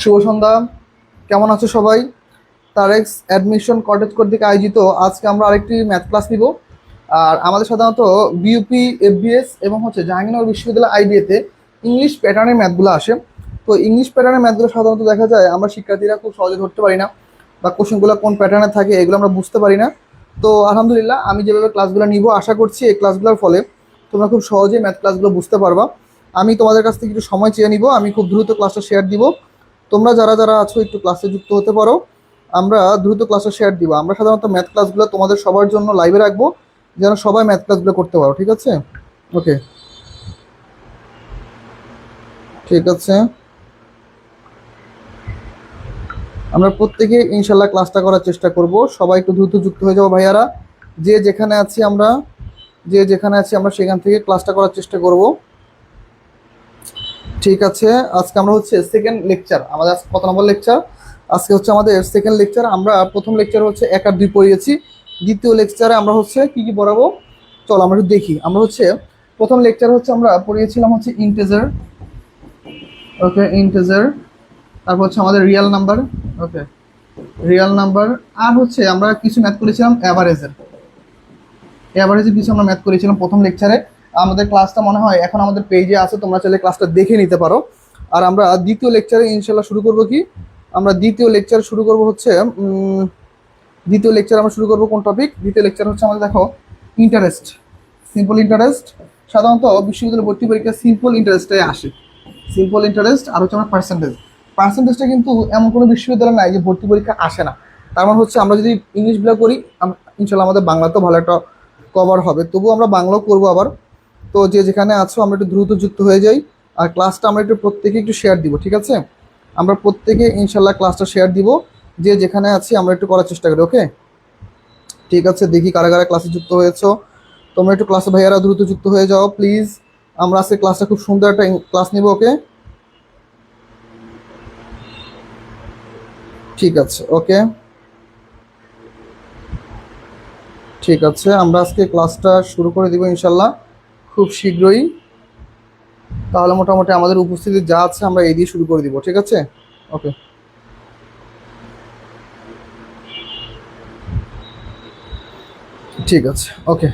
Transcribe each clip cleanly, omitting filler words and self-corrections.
শুভ সন্ধ্যা। কেমন আছো সবাই? তারেক্স অ্যাডমিশন কটেজ কর্তৃক আয়োজিত আজকে আমরা আরেকটি ম্যাথ ক্লাস নিব। আর আমাদের সাধারণত বিইউপি, এফবিএস এবং জাহাঙ্গীরনগর বিশ্ববিদ্যালয় আইবিএতে ইংলিশ প্যাটার্নের ম্যাথগুলো আসে। তো ইংলিশ প্যাটার্নের ম্যাথগুলো সাধারণত দেখা যায় আমরা শিক্ষার্থীরা খুব সহজে ধরতে পারি না, বা কোশ্চেনগুলো কোন প্যাটার্নে থাকে এগুলো আমরা বুঝতে পারি না। তো আলহামদুলিল্লাহ, আমি যেভাবে ক্লাসগুলো নিব আশা করছি এই ক্লাসগুলোর ফলে তোমরা খুব সহজেই ম্যাথ ক্লাসগুলো বুঝতে পারবা। আমি তোমাদের কাছ থেকে একটু সময় চেয়ে নিব, আমি খুব দ্রুত ক্লাসটা শেয়ার দিব। তোমরা যারা যারা আছো একটু ক্লাসে যুক্ত হতে পারো, আমরা দ্রুত ক্লাসে শেয়ার দিব। আমরা সাধারণত ম্যাথ ক্লাসগুলো তোমাদের সবার জন্য লাইভে রাখবো, যেন সবাই ম্যাথ ক্লাসগুলো করতে পারো। ঠিক আছে? ওকে, ঠিক আছে। আমরা প্রত্যেকে ইনশাল্লাহ ক্লাসটা করার চেষ্টা করব। সবাই একটু দ্রুত যুক্ত হয়ে যাবো ভাইয়ারা। যে যেখানে আছি আমরা সেখান থেকে ক্লাসটা করার চেষ্টা করব। ঠিক আছে। আজকে আমরা সেকেন্ড লেকচার, আমাদের আজকে কত নম্বর লেকচার? আজকে আমাদের সেকেন্ড লেকচার। আমরা প্রথম লেকচার 1 আর 2 পড়িয়েছি। দ্বিতীয় লেকচারে আমরা কি কি পড়াবো, চলো আমরা একটু দেখি। আমরা প্রথম লেকচার আমরা পড়িয়েছিলাম ইন্টিজার। ওকে, ইন্টিজার। তারপর আমাদের রিয়েল নাম্বার। ওকে, রিয়েল নাম্বার। আর আমরা কিছু ম্যাথ করেছিলাম অ্যাভারেজের। অ্যাভারেজের কিছু আমরা ম্যাথ করেছিলাম প্রথম লেকচারে। আমাদের ক্লাসটা মনে হয় এখন আমাদের পেজে আছে, তোমরা চাইলে ক্লাসটা দেখে নিতে পারো। আর আমরা দ্বিতীয় লেকচারে ইনশাল্লাহ শুরু করব কি, আমরা দ্বিতীয় লেকচার শুরু করব দ্বিতীয় লেকচার আমরা শুরু করব কোন টপিক? দ্বিতীয় লেকচার আমাদের দেখো ইন্টারেস্ট, সিম্পল ইন্টারেস্ট। সাধারণত বিশ্ববিদ্যালয় ভর্তি পরীক্ষায় সিম্পল ইন্টারেস্টে আসে, সিম্পল ইন্টারেস্ট। আর আমরা পার্সেন্টেজ। পার্সেন্টেজটা কিন্তু এমন কোনো বিশ্ববিদ্যালয় নাই যে ভর্তি পরীক্ষা আসে না। তার মানে আমরা যদি ইংলিশগুলো করি, ইনশাল্লাহ আমাদের বাংলাতেও ভালো একটা কভার হবে। তবুও আমরা বাংলাও করবো আবার। তো যে যেখানে আছো আমরা একটু দ্রুত যুক্ত হয়ে যাই। আর ক্লাসটা আমরা একটু প্রত্যেকে একটু শেয়ার দিব। ঠিক আছে? আমরা প্রত্যেকে ইনশাল্লাহ ক্লাসটা শেয়ার দিব। যে যেখানে আছি আমরা একটু করার চেষ্টা করি। ওকে, ঠিক আছে। দেখি কারা কারা ক্লাসে যুক্ত হয়েছো। তোমরা একটু ক্লাসে ভাইয়ারা দ্রুত যুক্ত হয়ে যাও প্লিজ। আমরা আজকে ক্লাসটা খুব সুন্দর একটা ক্লাস নিব। ওকে, ঠিক আছে। ওকে, ঠিক আছে। আমরা আজকে ক্লাসটা শুরু করে দিব ইনশাল্লাহ খুব শীঘ্রই। তাহলে মোটামুটি আমাদের উপস্থিতি যা আছে আমরা এই দিয়ে শুরু করে দিব। ঠিক আছে? ওকে, ঠিক আছে। ওকে,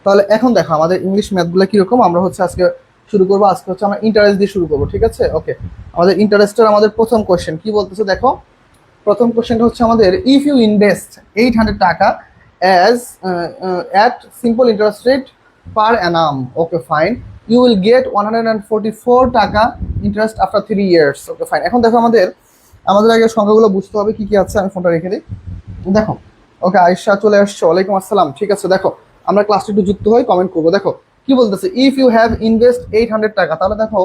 তাহলে এখন দেখো আমাদের ইংলিশ ম্যাথগুলো কীরকম। আমরা আজকে শুরু করবো। আজকে আমরা ইন্টারেস্ট দিয়ে শুরু করবো। ঠিক আছে? ওকে, আমাদের ইন্টারেস্টের আমাদের প্রথম কোয়েশ্চেন কি বলতেছে দেখো। প্রথম কোয়েশ্চেনটা আমাদের, ইফ ইউ ইনভেস্ট 800 টাকা as at simple interest rate per annum, okay fine, you will get 144 টাকা interest after 3 years. Okay fine. এখন দেখো আমাদের আমাদের আগে সংখ্যাগুলো বুঝতে হবে কি কি আছে। আমি ফোনটা রেখে দিই। দেখো, ওকে, আয়েশা চলে আসছো, ওয়ালাইকুম আসসালাম। ঠিক আছে, দেখো আমরা ক্লাসটা একটু যুক্ত হই, কমেন্ট করবো। দেখো কি বলতেছে, ইফ ইউ হ্যাভ ইনভেস্ট 800 টাকা। তাহলে দেখো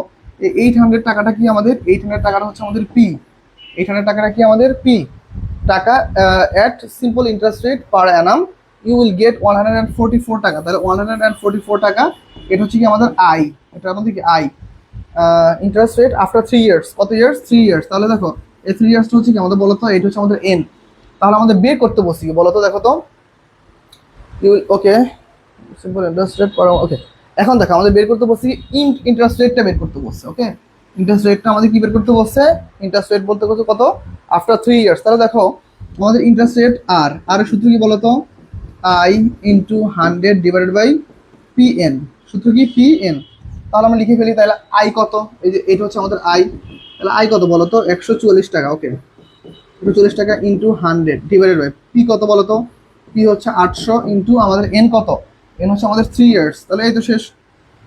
এই 800 টাকাটা কি আমাদের, 800 টাকাটা আমাদের পি। 800 টাকাটা কি আমাদের পি টাকা at simple interest rate per annum you will get 144 টাকা। তাহলে 144 টাকা এটা কি আমাদের আই, এটা আমাদের কি I. Interest rate after 3 years, কত ইয়ার্স? 3 ইয়ার্স। তাহলে দেখো এই 3 ইয়ার্সটা কি আমাদের বলতো, এটা আমাদের এন। তাহলে আমাদের বের করতে বসি কি বলতো, দেখো তো you will, okay, simple interest rate per. Okay, এখন দেখো আমাদের বের করতে বসছি ইন্টারেস্ট রেটটা বের করতে বসছে। ওকে, ইন্টারেস্ট রেটটা আমাদের কি বের করতে বসছে? ইন্টারেস্ট রেট বলতে কত? After 3 years. তাহলে দেখো আমাদের ইন্টারেস্ট রেট আর সূত্র কি বলতো, I into 100 divided by P N. সূত্র কি? P N. তাহলে আমরা লিখে ফেলি। তাহলে আই কত? এই যে এটা আমাদের আই। তাহলে আই কত বলতো? 144 টাকা। ওকে, 140 টাকা ইন্টু 100 ডিভাইডেড বাই পি কত বলতো? পি 800 ইন্টু আমাদের এন কত? এন আমাদের 3 ইয়ার্স। তাহলে এই তো শেষ।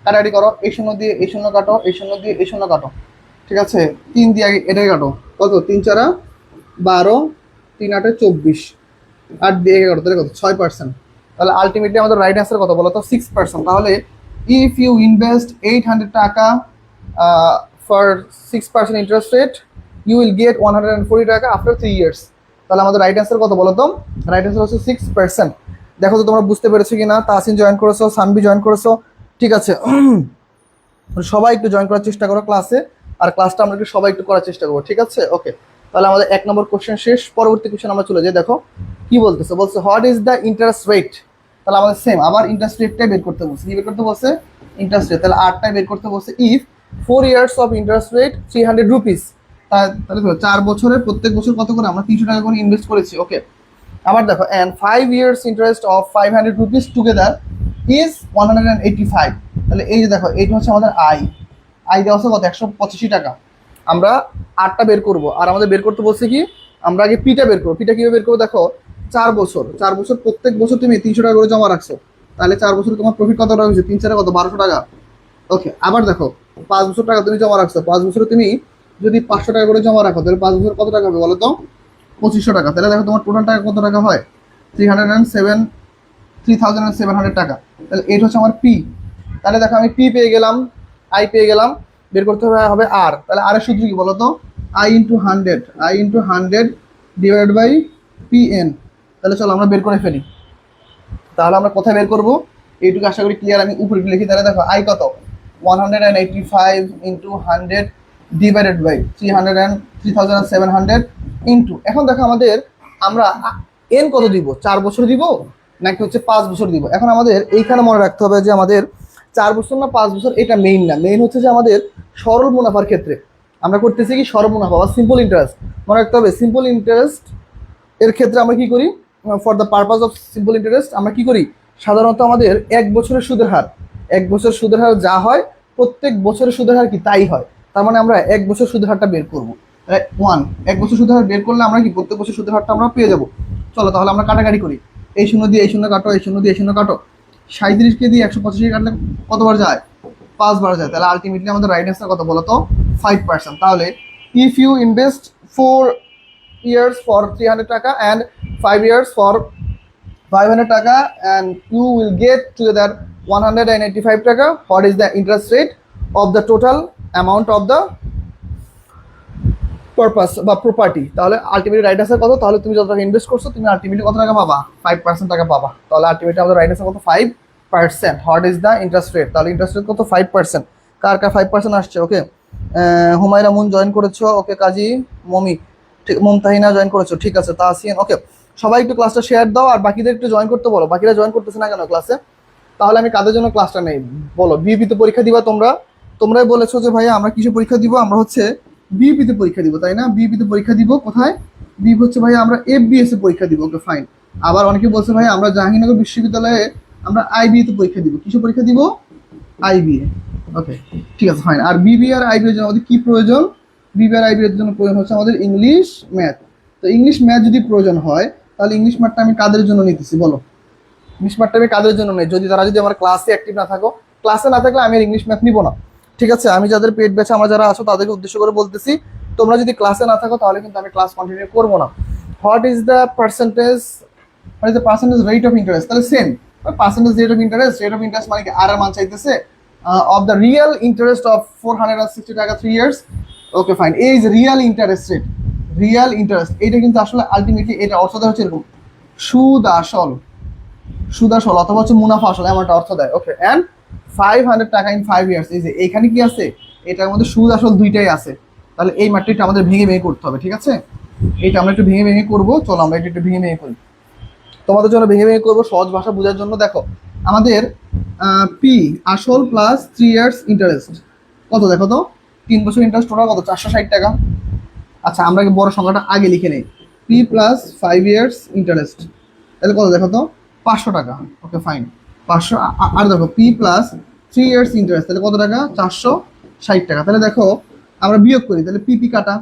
কাটাকাটি করো, এই শূন্য দিয়ে এই শূন্য কাটো, এই শূন্য দিয়ে এই শূন্য কাটো। ঠিক আছে, 3 দিয়ে এটাই কাটো। কত? 3 4 12, 3 8 24, 8 দিয়ে কাটো। তাহলে কত? 6%। তাহলে আলটিমেটলি আমাদের রাইট অ্যান্সার কত বলো তো? 6%। তাহলে ইফ ইউ ইনভেস্ট 800 টাকা for 6% interest rate you will get 140 টাকা আফটার 3 ইয়ার্স। তাহলে আমাদের রাইট অ্যান্সার কত বলো তো? Right answer 6%। দেখো তো তোমরা বুঝতে পেরেছো কিনা। তাহসিন জয়েন করেছো, সানবি জয়েন করেছো। ঠিক আছে, সবাই একটু জয়েন করার চেষ্টা করো ক্লাসে। আর ক্লাসটা আমরা একটু সবাই একটু করার চেষ্টা করবো। ঠিক আছে? ওকে, তাহলে আমাদের 1 নম্বর কোশ্চেন শেষ। পরবর্তী কোশ্চেন আমরা চলে যাই। দেখো কি বলতেছে, বলছে what is the interest rate. তাহলে আমাদের সেম আবার ইন্টারেস্ট রেটটাই বের করতে বলছে। কি বের করতে বলছে? Interest rate. তাহলে 8টাই বের করতে বলছে। If 4 years of interest rate 300 rupees তাহলে দেখো 4 বছরে প্রত্যেক বছর কত করে আমরা 300 টাকা করে ইনভেস্ট করেছি। ওকে, আবার দেখো and 5 years interest of 500 rupees together is 185। তাহলে এই যে দেখো এইটা হচ্ছে আমাদের আই দেওয়া আছে কত 185 টাকা। আমরা আরটা বের করব, আর আমাদের বের করতে বলছে কি আমরা আগে পিটা বের করবো। পিটা কিভাবে বের করবো দেখো, 4 বছর প্রত্যেক বছর তুমি 300 টাকা করে জমা রাখছো, তাহলে 4 বছরে তোমার প্রফিট কত টাকা হয়েছে, 3 4 কত 1200 টাকা। ওকে, আবার দেখো 5 বছর টাকা তুমি জমা রাখছো, 5 বছরে তুমি যদি 500 টাকা করে জমা রাখো তাহলে 5 বছর কত টাকা হবে বলো তো, 2500 টাকা। তাহলে দেখো তোমার টোটাল টাকা কত টাকা হয়, 3700 টাকা। তাহলে এটা হচ্ছে আমার পি। তাহলে দেখো আমি পি পেয়ে গেলাম, আই পেয়ে গেলাম, বের করতে হবে আর। তাহলে আর এর সূত্র কি বলো তো, I × 100 divided by P N. তাহলে চলো আমরা বের করে ফেলি। তাহলে আমরা কোথায় বের করবো, এইটুকু আশা করি ক্লিয়ার। আমি উপরে লিখি, তাহলে দেখো আই কত 185 × 100 ডিভাইডেড বাই 3700 ইন্টু, এখন দেখো আমাদের আমরা এন কত দিব, 4 বছর দিব নাকি হচ্ছে 5 বছর দিব। এখন আমাদের এইখানে মনে রাখতে হবে যে আমাদের 4 বছর না 5 বছর এটা মেইন না, মেইন হচ্ছে যে আমাদের সরল মুনাফার ক্ষেত্রে আমরা করতেছি কি সরল মুনাফা বা সিম্পল ইন্টারেস্ট। মনে রাখতে হবে সিম্পল ইন্টারেস্ট এর ক্ষেত্রে আমরা কি করি, for the purpose of simple interest আমরা কি করি, সাধারণত আমাদের 1 বছরের সুদের হার, 1 বছর সুদের হার যা হয় প্রত্যেক বছরের সুদের হার কি তাই হয়। তার মানে আমরা 1 বছর সুদের হারটা বের করবো। 1 বছর সুদের হার বের করলে আমরা কি প্রত্যেক বছর সুদের হারটা আমরা পেয়ে যাবো। চলো তাহলে আমরা কাটাকাটি করি, এই শূন্য দিয়ে এই শূন্য কাটো, এই শূন্য দিয়ে এই শূন্য কাটো। 37কে দিয়ে 185 কাটলে কতবার যায়, 5 বার যায়। তাহলে আলটিমেটলি আমাদের রাইট অ্যান্সার কত বলো তো, 5%। তাহলে if you invest 4 years for 300 টাকা and 5 years for 500 টাকা and you will get together 185 টাকা, what is the interest rate of the total amount of the purpose বা প্রপার্টি। তাহলে আলটিমেটলি রাইট অ্যান্সার কত, তাহলে তুমি যত টাকা ইনভেস্ট করছো তুমি আলটিমেটলি কত টাকা পাবা, 5% টাকা পাবা। তাহলে আলটিমেটলি আমাদের রাইট অ্যান্সার কত, 5%। What is the interest rate, তাহলে ইন্টারেস্ট রেট কত 5%। কার কার 5% আসছে। ওকে, হুমায়রা মুন জয়েন করেছো, ওকে কাজী মমি, ঠিক, মুমতাহিনা জয়েন করেছো, ঠিক আছে, তাহসিন। ওকে, সবাই একটু ক্লাসটা শেয়ার দাও আর বাকিদের একটু জয়েন করতে বলো, বাকিরা জয়েন করতেছে না কেন ক্লাসে। তাহলে আমি কাদের জন্য ক্লাসটা নেই বলো, বিপিতে পরীক্ষা দিবা তোমরাই বলেছো যে ভাইয়া আমরা কিসে পরীক্ষা দিব, আমরা হচ্ছে বিপিতে পরীক্ষা দিব, তাই না? বিপিতে পরীক্ষা দিব কোথায়, বিপি হচ্ছে ভাইয়া আমরা এফবিএস এ পরীক্ষা দিব। Okay fine. আবার অনেকে বলছে ভাই আমরা জাহাঙ্গীরনগর বিশ্ববিদ্যালয়ে আমরা আইবিএ তে পরীক্ষা দিব, কিসে পরীক্ষা দিব, আইবিএ। ওকে ঠিক আছে ফাইন। আর বিবি আর আইবিএর জন্য আমাদের কি প্রয়োজন, বিবি আর আইবিএর জন্য প্রয়োজন হচ্ছে আমাদের ইংলিশ ম্যাথ। তো ইংলিশ ম্যাথ যদি প্রয়োজন হয় তাহলে ইংলিশ ম্যাথটা আমি কাদের জন্য নিতেছি বলো, ইংলিশ ম্যাথটা আমি কাদের জন্য নেই, যদি আমার ক্লাসে অ্যাক্টিভ না থাকো, ক্লাসে না থাকলে আমি আর ইংলিশ ম্যাথ নিব না। ঠিক আছে, আমি যাদের পেট ব্যাচে আমরা যারা আছো তাদেরকে উদ্দেশ্য করে বলতেছি, তোমরা যদি ক্লাসে না থাকো তাহলে কিন্তু আমি ক্লাস কন্টিনিউ করবো না। What is the percentage rate of interest, তাহলে same percentage rate of interest মানে কি আর মান চাইতেছে of the real interest of 460 টাকা 3 ইয়ার্স। ওকে ফাইন, এই যে real interest rate, real interest এটা কিন্তু আসলে আলটিমেটলি এটা অর্থ দেওয়া হচ্ছে এরকম সুদ আসল অথবা হচ্ছে মুনাফা আসল, এমন একটা অর্থ দেয়। ওকে, অ্যান্ড 500 টাকা ইন 5 ইয়ার্স, এই যে এখানে কি আছে, এটার মধ্যে সুদ আসল দুইটাই আছে। তাহলে এই ম্যাট্রিকটা আমাদের ভেঙে ভেঙে করতে হবে। ঠিক আছে, এটা আমরা একটু ভেঙে ভেঙে করবো, চলো আমরা এটা একটু ভেঙে ভেঙে করি, তোমাদের জন্য ভেঙে ভেঙে করবো সহজ ভাষা বোঝার জন্য। দেখো আমাদের পি আসল প্লাস 3 ইয়ার্স ইন্টারেস্ট কত, দেখো তো 3 বছর ইন্টারেস্ট টোটাল কত, 460 টাকা। আচ্ছা আমরা বড় সংখ্যাটা আগে লিখে নেই, পি প্লাস 5 ইয়ার্স ইন্টারেস্ট, তাহলে কত দেখো তো 500 টাকা। Okay fine, 500। আর দেখো পি প্লাস 3 ইয়ার্স ইন্টারেস্ট, তাহলে কত টাকা, 460 টাকা। তাহলে দেখো আমরা বিয়োগ করি, তাহলে পি কাটা,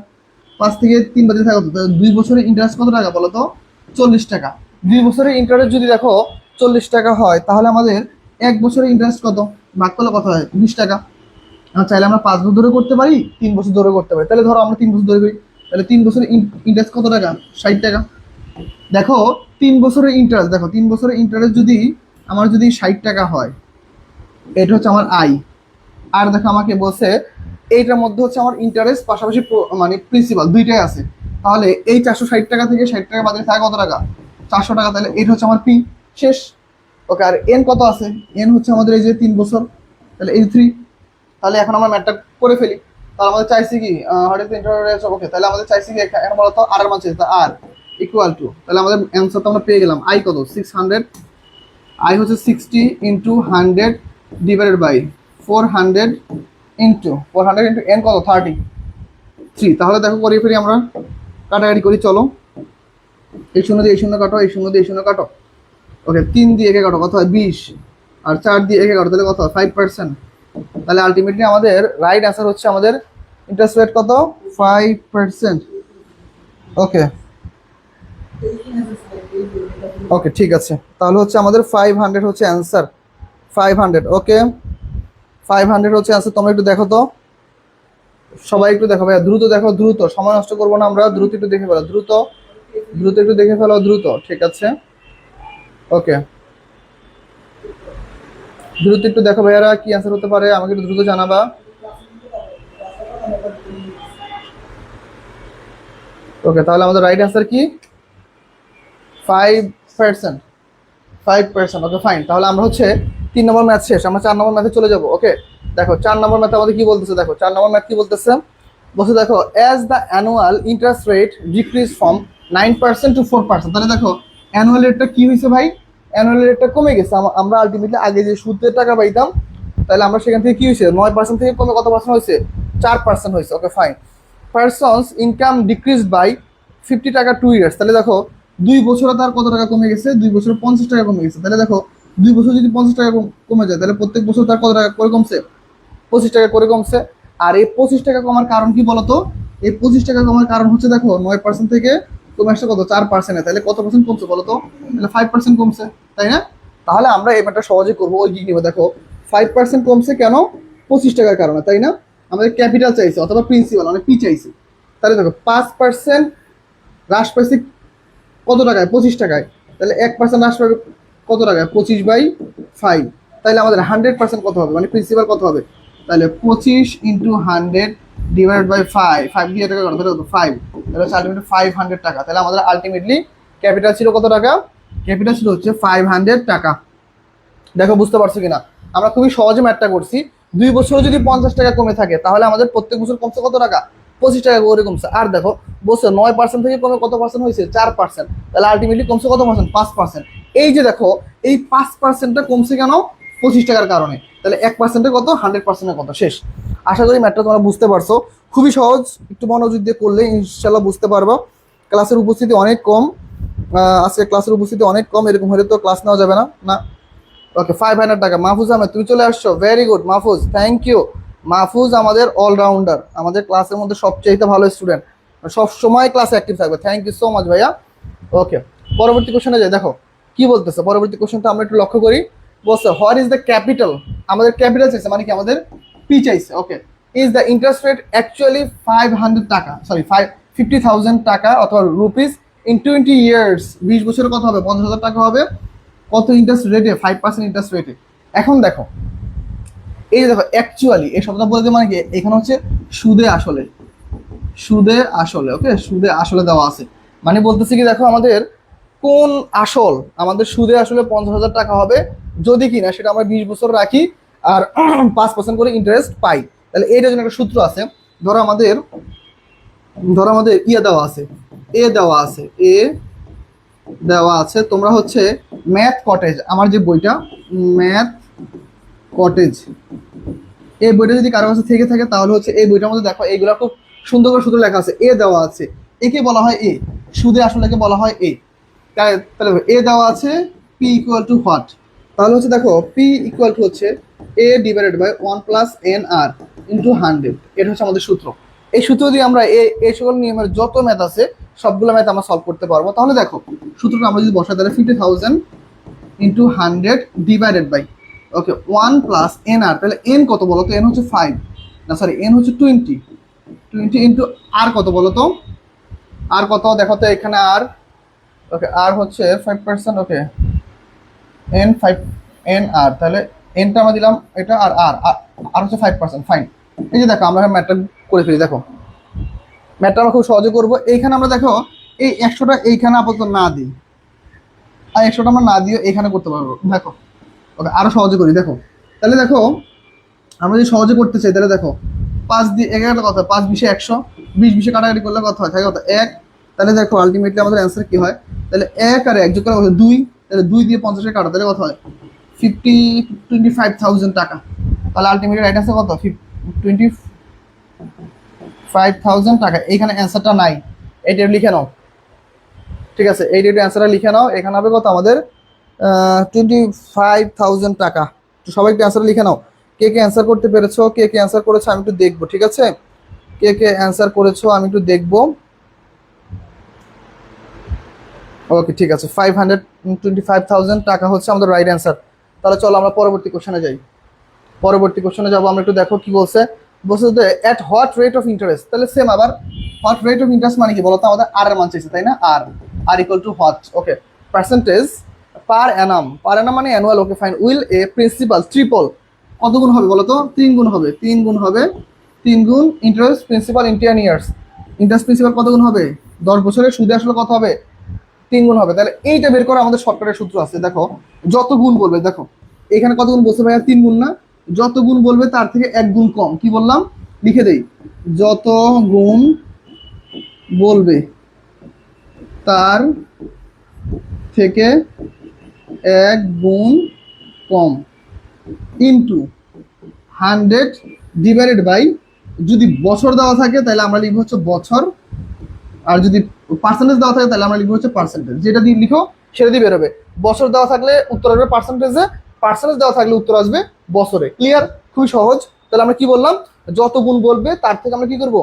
5 থেকে 3 বাজে থাকে, 2 বছরের ইন্টারেস্ট কত টাকা বলো তো, 40 টাকা। 2 বছরের ইন্টারেস্ট যদি দেখো 40 টাকা হয় তাহলে আমাদের 1 বছরের ইন্টারেস্ট কত, ভাগ করলে কত হয়, 20 টাকা। চাইলে আমরা 5 বছর ধরে করতে পারি, 3 বছর ধরে করতে পারি। তাহলে ধরো আমরা 3 বছর ধরে করি, তাহলে 3 বছরের ইন্টারেস্ট কত টাকা, 60 টাকা। দেখো 3 বছরের ইন্টারেস্ট, দেখো 3 বছরের ইন্টারেস্ট যদি আমার যদি 60 টাকা হয়, এটা হচ্ছে আমার আই। আর দেখো আমাকে বলছে এইটার মধ্যে হচ্ছে আমার ইন্টারেস্ট পাশাপাশি মানে প্রিন্সিপাল দুইটাই আছে, তাহলে এই 460 টাকা থেকে 60 টাকা বাদে থাকে কত টাকা, 400 টাকা। তাহলে এটা হচ্ছে আমার পি, শেষ। ওকে, আর এন কত আছে, এন হচ্ছে আমাদের এই যে 3 বছর, তাহলে এই 3। তাহলে এখন আমরা ম্যাথটা করে ফেলি। তাহলে আমাদের চাইছি কি হোয়াট ইজ দ্য ইন্টারেস্ট, ওকে তাহলে আমাদের চাইছি কি এখন বলতো আর এর মান চাইছে, আর ইকুয়াল টু, তাহলে আমাদের অ্যান্সারটা আমরা পেয়ে গেলাম, আই কত 600, আই হচ্ছে 60 into 100 divided by 400 into N কত 30। 3। তাহলে দেখো করিয়ে ফেরি আমরা, কাটাকাটি করি চলো। এই শূন্য দিয়ে এই শূন্য কাটো, এই শূন্য দিয়ে এই শূন্য কাটো। ওকে, 3 দিয়ে একে কাটো, কত হয় 20। আর 4 দিয়ে একে কাটো, তাহলে কত হয় 5%। তাহলে আলটিমেটলি আমাদের রাইট অ্যান্সার হচ্ছে আমাদের ইন্টারেস্ট রেট কত, 5%। ওকে ওকে ঠিক আছে, তাহলে হচ্ছে আমাদের 500 হচ্ছে অ্যান্সার। 500, ওকে 500 হচ্ছে অ্যান্সার। তোমরা একটু দেখো তো, সবাই একটু দেখো ভাইয়া, দ্রুত দেখো, দ্রুত, সময় নষ্ট করবো না আমরা, দ্রুত একটু দেখে ফেলো, দ্রুত দ্রুত একটু দেখে ফেলো, দ্রুত। ঠিক আছে, ওকে, দ্রুত একটু দেখো ভাইয়ারা, কি অ্যান্সার হতে পারে আমাকে একটু দ্রুত জানাবা। ওকে, তাহলে আমাদের রাইট অ্যান্সার কি, 5%। 5%, ওকে ফাইন। তাহলে আমরা হচ্ছে 3 নম্বর ম্যাথ শেষ, আমরা 4 নম্বর ম্যাথে চলে যাবো। ওকে, দেখো 4 নম্বর ম্যাথে আমাদের কি বলতেছে, দেখো 4 নম্বর ম্যাথ কি বলতেছে, বলছে দেখো as the annual interest rate decrease from 9% to 4%। তাহলে দেখো অ্যানুয়াল রেটটা কি হয়েছে ভাই, অ্যানুয়াল রেটটা কমে গেছে। আমরা আলটিমেটলি আগে যে সুদের টাকা পাইতাম, তাহলে আমরা সেখান থেকে কি হয়েছে, 9% থেকে কমে কত পার্সেন্ট হয়েছে, 4% হয়েছে। Okay fine. Persons income decrease by 50 টাকা 2 ইয়ার্স। তাহলে দেখো 2 বছরে তার কত টাকা কমে গেছে, 2 বছরে 50 টাকা কমে গেছে। তাহলে দেখো 2 বছর যদি 50 টাকা কমে যায়, তাহলে প্রত্যেক বছর তার কত টাকা করে কমছে, 25 টাকা করে কমছে। আর এই 25 টাকা কমার কারণ কি বলতো, এই 25 টাকা কমার কারণ হচ্ছে দেখো 9% থেকে কমে আসছে কত, 4%। তাহলে কত পার্সেন্ট কমছে বলতো, তাহলে 5% কমছে, তাই না? তাহলে আমরা এই ম্যাটটা সহজে করবো, ওই দিক নিবো। দেখো 5% কমছে কেন, 25 টাকার কারণে, তাই না? আমাদের ক্যাপিটাল চাইছে অথবা প্রিন্সিপাল মানে পি চাইছে। তাহলে দেখো 5% হ্রাস পাইছে কত টাকায়, 25 টাকায়। তাহলে 1% হ্রাস পাবে কত টাকায়, 25/5। তাহলে আমাদের 100% কত হবে, মানে প্রিন্সিপাল কত হবে, তাহলে 25 × 100 ডিভাইড বাই 5, 5 দিয়ে টাকা কত, তাহলে 5, তাহলে হচ্ছে আলটিমেটলি 500 টাকা। তাহলে আমাদের আলটিমেটলি ক্যাপিটাল ছিল কত টাকা, ক্যাপিটাল ছিল হচ্ছে 500 টাকা। দেখো বুঝতে পারছো কিনা, আমরা খুবই সহজে ম্যাথটা করছি। 2 বছরে যদি 50 টাকা কমে থাকে, তাহলে আমাদের প্রত্যেক বছর কমছে কত টাকা, 25 টাকা করে কমছে। আর দেখো বলছে 9% থেকে কমে কত পার্সেন্ট হয়েছে, 4%। তাহলে আলটিমেটলি কমছে কত পার্সেন্ট, 5%। এই যে দেখো এই 5%টা কমছে কেন, 25 টাকার কারণে। তাহলে 1%-এ কত, 100%-এ কত, শেষ। আশা করি ম্যাথটা তোমরা বুঝতে পারছো, খুবই সহজ, একটু মনোযোগ দিয়ে করলে ইনশাল্লাহ বুঝতে পারবো। ক্লাসের উপস্থিতি অনেক কম, আজকে ক্লাসের উপস্থিতি অনেক কম, এরকম হলে তো ক্লাস নেওয়া যাবে না না। ওকে 500 টাকা। মাহফুজ আহমেদ তুমি চলে আসছো, very good Mahfuz, thank you. Mahfuz আমাদের অলরাউন্ডার, আমাদের ক্লাসের মধ্যে সবচেয়ে ভালো স্টুডেন্ট, সব সময় ক্লাসে অ্যাক্টিভ থাকবে। থ্যাংক ইউ সো মাচ ভাইয়া। ওকে, পরবর্তী কোশ্চেনে যাই। দেখো কি বলতেছে পরবর্তী কোশ্চেনটা আমরা একটু লক্ষ্য করি। বলছে হোয়াট ইজ দ্য ক্যাপিটাল, আমাদের ক্যাপিটাল চাইছে মানে কি আমাদের পি চাইছে। Okay, is the interest rate actually 500 টাকা, সরি 50,000 টাকা অথবা রুপিস ইন 20 ইয়ার্স, 20 বছরে কত হবে, 50,000 টাকা হবে। কত ইন্টারেস্ট রেটে, 5% ইন্টারেস্ট রেটে। এখন দেখো এই যে দেখো অ্যাকচুয়ালি এই শব্দটা বলতে মানে কি, এখানে হচ্ছে সুদে আসলে, সুদে আসলে। ওকে, সুদে আসলে দেওয়া আছে, মানে বলতেছে কি দেখো আমাদের কোন আসল, আমাদের সুদে আসলে 50,000 টাকা হবে যদি কিনা সেটা আমরা 20 বছর রাখি আর 5% করে ইন্টারেস্ট পাই। তাহলে এইটার জন্য একটা সূত্র আছে। ধরো আমাদের ইয়ে দেওয়া আছে, এ দেওয়া আছে, এ দেওয়া আছে। তোমরা হচ্ছে ম্যাথ কটেজ, আমার যে বইটা ম্যাথ কটেজ, এই বইটা যদি কারো কাছে থেকে থাকে তাহলে হচ্ছে এই বইটার মধ্যে দেখো এইগুলা খুব সুন্দর করে সূত্র লেখা আছে। এ দেওয়া আছে, একে বলা হয় এ, সুদে আসলে কে বলা হয় এ। তাহলে এ দেওয়া আছে পি ইকুয়াল টু হোয়াট, তাহলে হচ্ছে দেখো পি ইকুয়াল টু হচ্ছে এ ডিভাইডেড বাই 1+nr ইন্টু 100। এটা হচ্ছে আমাদের সূত্র। এই সূত্র দিয়ে আমরা এই সকল নিয়মের যত ম্যাথ আছে সবগুলো ম্যাথ আমরা সলভ করতে পারবো। তাহলে দেখো সূত্রটা আমরা যদি বসাই, তাহলে 50,000 into 100 divided by, okay 1+nr, তাহলে n কত বলো তো, n হচ্ছে 5, না সরি n হচ্ছে 20 ইন্টু আর কত বলো তো, আর কত দেখো তো এখানে আর, ওকে আর হচ্ছে 5%, ওকে n 5 n r, তাহলে nটা আমরা দিলাম এটা, আর আর আর হচ্ছে 5%, ফাইন। এই যে দেখো আমরা ম্যাথটা করে ফেলি। দেখো ম্যাথটা আমরা খুব সহজে করবো। এইখানে আমরা দেখো এই 100টা এইখানে আপাতত না দিই, আর 100টা আমরা না দিয়ে এইখানে করতে পারবো। দেখো ওকে আরো সহজে করি। দেখো তাহলে দেখো আমরা যদি সহজে করতে চাই, তাহলে দেখো 5 দিয়ে 11 কথা, 5 20 100, 20 কাটাকাটি করলে কত হয়, থাকে কত 1। তাহলে দেখো আলটিমেটলি আমাদের অ্যান্সার কি হয়, তাহলে 1 আর 1 যোগ করা কত 2, তাহলে 2 দিয়ে 50 কাটা, তাহলে কত হয় 25,000 টাকা। তাহলে আলটিমেটলি রাইট অ্যান্সার কত, 5,000 টাকা। এইখানে অ্যান্সারটা নাই, এইটা লিখে নাও, ঠিক আছে? এইটা অ্যান্সারটা লিখে নাও। এখানে হবে কত আমাদের? 25,000 টাকা। তো সবাই একটু অ্যান্সার লিখে নাও। কে কে অ্যান্সার করতে পেরেছো, কে কে অ্যান্সার করেছো আমি একটু দেখবো, ঠিক আছে? কে কে অ্যান্সার করেছো আমি একটু দেখবো। ওকে, ঠিক আছে, 525,000 টাকা হচ্ছে আমাদের রাইট অ্যান্সার। তাহলে চলো আমরা পরবর্তী কোশ্চেনে যাই। পরবর্তী কোশ্চেনে যাবো আমরা, একটু দেখো কি বলছে। বলছে যে এট হোয়াট রেট অফ ইন্টারেস্ট। তাহলে সেম আবার হোয়াট রেট অফ ইন্টারেস্ট মানে কি বলতো? আমাদের আর এর মান চাইছে, তাই না? R equal to what? Okay, percentage per annum. Per annum মানে annual. Okay fine. Will a principal triple, কত গুণ হবে বলতো? 3 গুণ হবে। 3 গুণ হবে। 3 গুণ interest principal in 10 years. Interest principal কত গুণ হবে? 10 বছরের সুদে আসলে কত হবে? 3 গুণ হবে। তাহলে এইটা বের করা আমাদের শর্টকাটের সূত্র আছে। দেখো যত গুণ বলবে, দেখো এখানে কত গুণ বলছে ভাইয়া? 3 গুণ না? যত গুণ বলবে তার থেকে 1 গুণ কম। কি বললাম? লিখে দেই, যত গুণ বলবে তার থেকে 1 গুণ কম ইনটু 100 ডিভাইডেড বাই, যদি বছর দেওয়া থাকে তাহলে আমরা লিখবো হচ্ছে বছর, আর যদি পার্সেন্টেজ দেওয়া থাকে তাহলে আমরা লিখবো হচ্ছে পার্সেন্টেজ। যেটা দিয়ে লিখো সেটা দিয়ে বেরোবে। বছর দেওয়া থাকলে উত্তর আসবে পার্সেন্টেজে, পার্সেন্টেজ দেওয়া থাকলে উত্তর আসবে বছরে। ক্লিয়ার? খুবই সহজ। তাহলে আমরা কি বললাম? যত গুণ বলবে তার থেকে আমরা কি করব?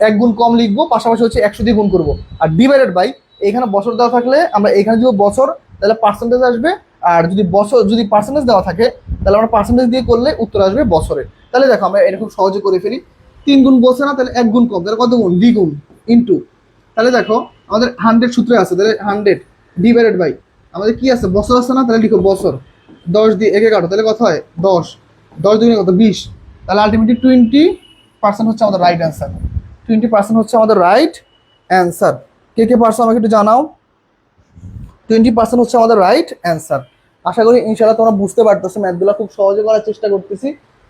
1 গুণ কম লিখবো, পাশাপাশি হচ্ছে 100 দিয়ে গুণ করবো। আর ডিভাইডেড বাই, এখানে বছর দেওয়া থাকলে আমরা এখানে দিব বছর, তাহলে পার্সেন্টেজ আসবে। আর যদি পার্সেন্টেজ দেওয়া থাকে তাহলে আমরা পার্সেন্টেজ দিয়ে করলে উত্তর আসবে বছরে। তাহলে দেখো আমরা এরকম সহজে করে ফেলি। 3 গুণ বলছে না, তাহলে 1 গুণ কম, তাহলে কত গুণ? দ্বিগুণ ইনটু, তাহলে দেখো আমাদের 100 সূত্রে আছে, তাহলে 100 ডিভাইডেড বাই, আমাদের কি আছে? বছর আছে না? তাহলে লিখো বছর। 10 দিয়ে একে কাটো, তাহলে কত হয়? 10। 10 দুগুণে কত? 20। তাহলে আলটিমেটলি 20% হচ্ছে আমাদের রাইট অ্যান্সার। 20% হচ্ছে আমাদের রাইট অ্যান্সার। কে কে পারছো আমাকে একটু জানাও। 20% হচ্ছে আমাদের রাইট অ্যান্সার। আশা করি ইনশাআল্লাহ তোমরা বুঝতে পারতেছো। ম্যাথগুলো খুব সহজে করার চেষ্টা করতেছি।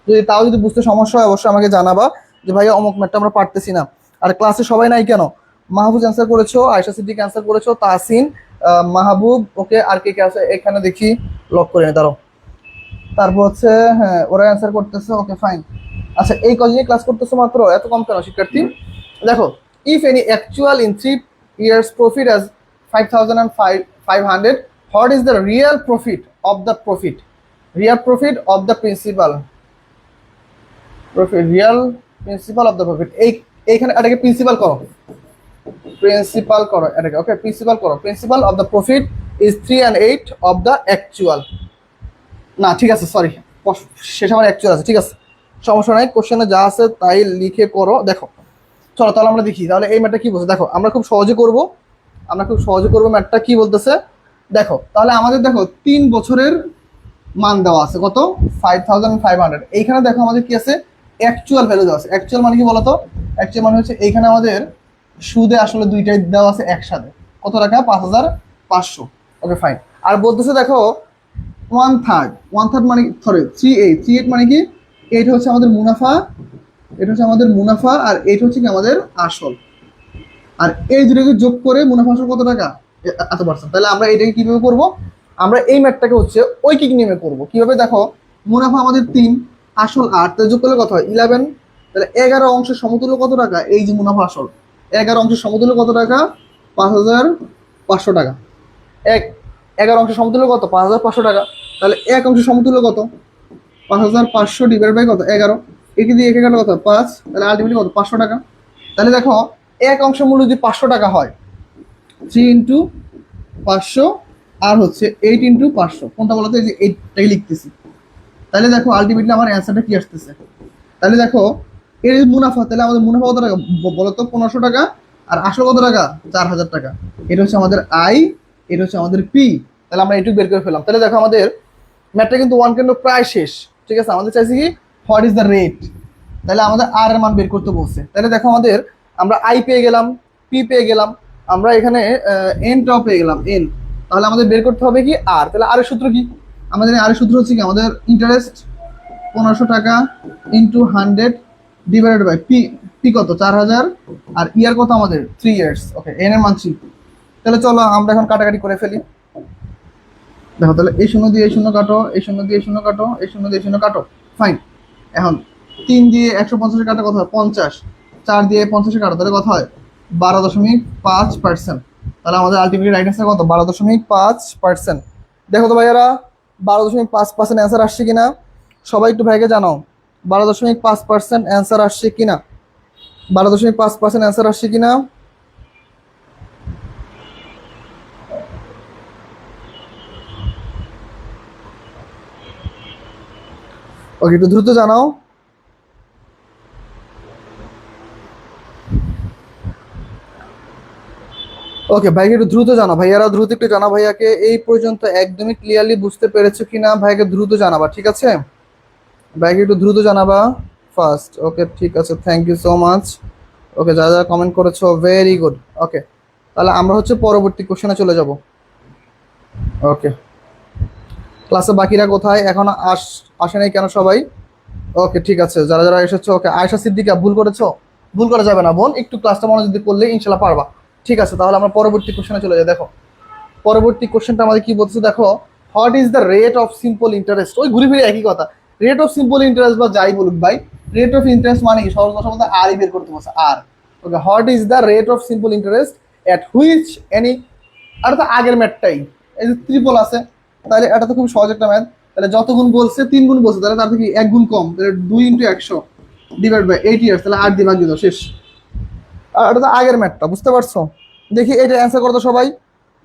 যদি বুঝতে সমস্যা হয় অবশ্যই আমাকে জানাবা যে ভাইয়া অমুক ম্যাথটা আমরা পারতেছি না। আর ক্লাসে সবাই নাই কেন? মাহবুব অ্যান্সার করেছো, আয়েশা সিদ্দিক অ্যান্সার করেছো, তাসিন, মাহবুব, ওকে, আর কে কে আছে এখানে দেখি, লক করে নি দাঁড়াও। তারপর হচ্ছে, হ্যাঁ ওরা অ্যান্সার করতেছে, ওকে ফাইন। আচ্ছা, এই কদিনই ক্লাস করতেছো মাত্র, এত কম কেন শিক্ষার্থী? দেখো, if any actual in 3 years profit as 5,500, what is the real profit of the profit? Real profit of the principal profit, real principal of the profit। এইখানে এটাকে প্রিন্সিপাল করো, প্রিন্সিপাল করো এটাকে। ওকে, প্রিন্সিপাল করো। Principal of the profit is 3 and 8 of the actual. না ঠিক আছে, sorry, শেষ আমার অ্যাকচুয়াল আছে, ঠিক আছে, সমস্যা নাই। কোশ্চেনে যা আছে তাই লিখে করো। দেখো চলো তাহলে আমরা দেখি তাহলে এই ম্যাটটা কি বলছে। দেখো আমরা খুব সহজে করব, ম্যাটটা কি বলতেছে। দেখো তাহলে আমাদের দেখো 3 বছরের মান দেওয়া আছে কত? 5,500। এইখানে দেখো আমাদের কি আছে? অ্যাকচুয়াল ভ্যালু দেওয়া আছে। অ্যাকচুয়াল মানে কি বলতো? অ্যাকচুয়াল মানে হচ্ছে এইখানে আমাদের সুদে আসলে দুইটাই দেওয়া আছে একসাথে। কত টাকা? 5,500। Okay fine. আর বলতেছে দেখো 1/3 মানে সরি 3/8 মানে কি? এইটা হচ্ছে আমাদের মুনাফা, আর এইটা হচ্ছে কি আমাদের আসল। আর এই দুটোকে যোগ করে মুনাফা আসল কত টাকা? এত পার্সেন্ট। তাহলে আমরা এটাকে কিভাবে করব? আমরা এই ম্যাথটাকে হচ্ছে ঐকিক নিয়মে করব। কিভাবে? দেখো মুনাফা আমাদের 3, আসল 8, তাহলে যোগ করলে কত হয়? 11। তাহলে 11 অংশের সমতুল্য কত টাকা? এই যে মুনাফা আসল, 11 অংশের সমতুল্য কত টাকা? 5,500 টাকা। 11 অংশের সমতুল্য কত? 5,500 টাকা। তাহলে 1 অংশের সমতুল্য কত? 5,500 ডিভাইড বাই কত? 11। একে দিয়ে একে গেল কত? 5। তাহলে আলটিমেটলি কত? 500 টাকা। তাহলে দেখো 1 অংশের মূল্য যদি 500 টাকা হয়, 3 ইন্টু 500 আর হচ্ছে 8 ইন্টু 500, কোনটা বলতো? এই যে 8টাই লিখতেছি। তাহলে দেখো আলটিমেটলি আমার অ্যান্সারটা কি আসতেছে। তাহলে দেখো এর মুনাফা, তাহলে আমাদের মুনাফা কত টাকা বলতো? 1500 টাকা। আর আসল কত টাকা? 4,000 টাকা। এটা হচ্ছে আমাদের আই, এটা হচ্ছে আমাদের পি। তাহলে আমরা এটুকু বের করে ফেললাম। তাহলে দেখো আমাদের ম্যাথটা কিন্তু 1 কেন্দ্র প্রায় শেষ, ঠিক আছে। আমাদের চাইছি কি? What is the rate. তাহলে আমাদের আর এর মান বের করতে বলছে। তাহলে দেখো আমাদের আমরা আই পেয়ে গেলাম, পি পেয়ে গেলাম, আমরা এখানে এনটাও পেয়ে গেলাম, এন। তাহলে আমাদের বের করতে হবে কি? আর। তাহলে আর এর সূত্র কি? আমাদের আর এর সূত্র হচ্ছে কি? আমাদের ইন্টারেস্ট 1500 টাকা into 100 divided by P. P কত? 4,000। আর ইয়ার কত আমাদের? 3 ইয়ার্স। ওকে, এন এর মান 3। তাহলে চলো আমরা এখন কাটাকাটি করে ফেলি। দেখো তাহলে এই শূন্য দিয়ে এই শূন্য কাটো, এই শূন্য দিয়ে এই শূন্য কাটো, এই শূন্য দিয়ে এই শূন্য কাটো, ফাইন। এখন 3 দিয়ে 150 কাটা কত হয়? 50। 4 দিয়ে 50 কাটো তাহলে কত হয় 12.5%। তাহলে আমাদের আলটিমেটলি রাইট অ্যান্সার কত 12.5%। দেখো তো ভাইয়ারা 12.5% অ্যান্সার আসছে কিনা, সবাই একটু ভাইকে জানাও 12.5% অ্যান্সার আসছে কিনা, 12.5% অ্যান্সার আসছে কিনা। ওকে, একটু দ্রুত জানাও। ওকে ভাইকে একটু দ্রুত জানাও, ভাইয়ারা দ্রুত একটু জানাও ভাইয়াকে এই পর্যন্ত একদমই ক্লিয়ারলি বুঝতে পেরেছো কিনা, ভাইকে দ্রুত জানাবা, ঠিক আছে? ভাইকে একটু দ্রুত জানাবা ফার্স্ট। ওকে ঠিক আছে, থ্যাংক ইউ সো মাচ। ওকে, যারা যারা কমেন্ট করেছো ভেরি গুড। ওকে, তাহলে আমরা হচ্ছে পরবর্তী কোশ্চেনে চলে যাব। ওকে, ক্লাসে বাকিরা কোথায়, এখন আসে নাই কেন সবাই? ওকে ঠিক আছে, যারা যারা এসেছো। ওকে, আয়েশা সিদ্দিকা ভুল করেছো, ভুল করা যাবে না বোন, একটু ক্লাসটা মনোযোগ দিয়ে করলে ইনশাল্লাহ পারবা। ঠিক আছে, তাহলে আমরা পরবর্তী কোশ্চেনে চলে যাই। দেখো পরবর্তী কোশ্চেনটা আমাদের কি বলছে, দেখো what is the rate of simple interest. ওই ঘুরে ফিরে একই কথা, রেট অফ সিম্পল ইন্টারেস্ট বা যাই বলুক ভাই, রেট অফ ইন্টারেস্ট মানে কি, সহজ ভাষা বলতে আরই বের করতে বলছে, R. Okay, what is the rate of simple interest at which any, আর তো আগের ম্যাথটাই, এই যে ত্রিপল আছে, তাহলে এটা তো খুব সহজ একটা ম্যাথ। তাহলে যত গুণ বলছে 3 গুণ বলছে, তাহলে তার থেকে 1 গুণ কম, তাহলে 2 × 100 ডিভাইড বাই 8 ইয়ার্স, তাহলে 8 দিয়ে ভাগ দিল, শেষ। আর এটা তো আগের ম্যাথটা, বুঝতে পারছো? দেখি এটা অ্যান্সার করতো সবাই,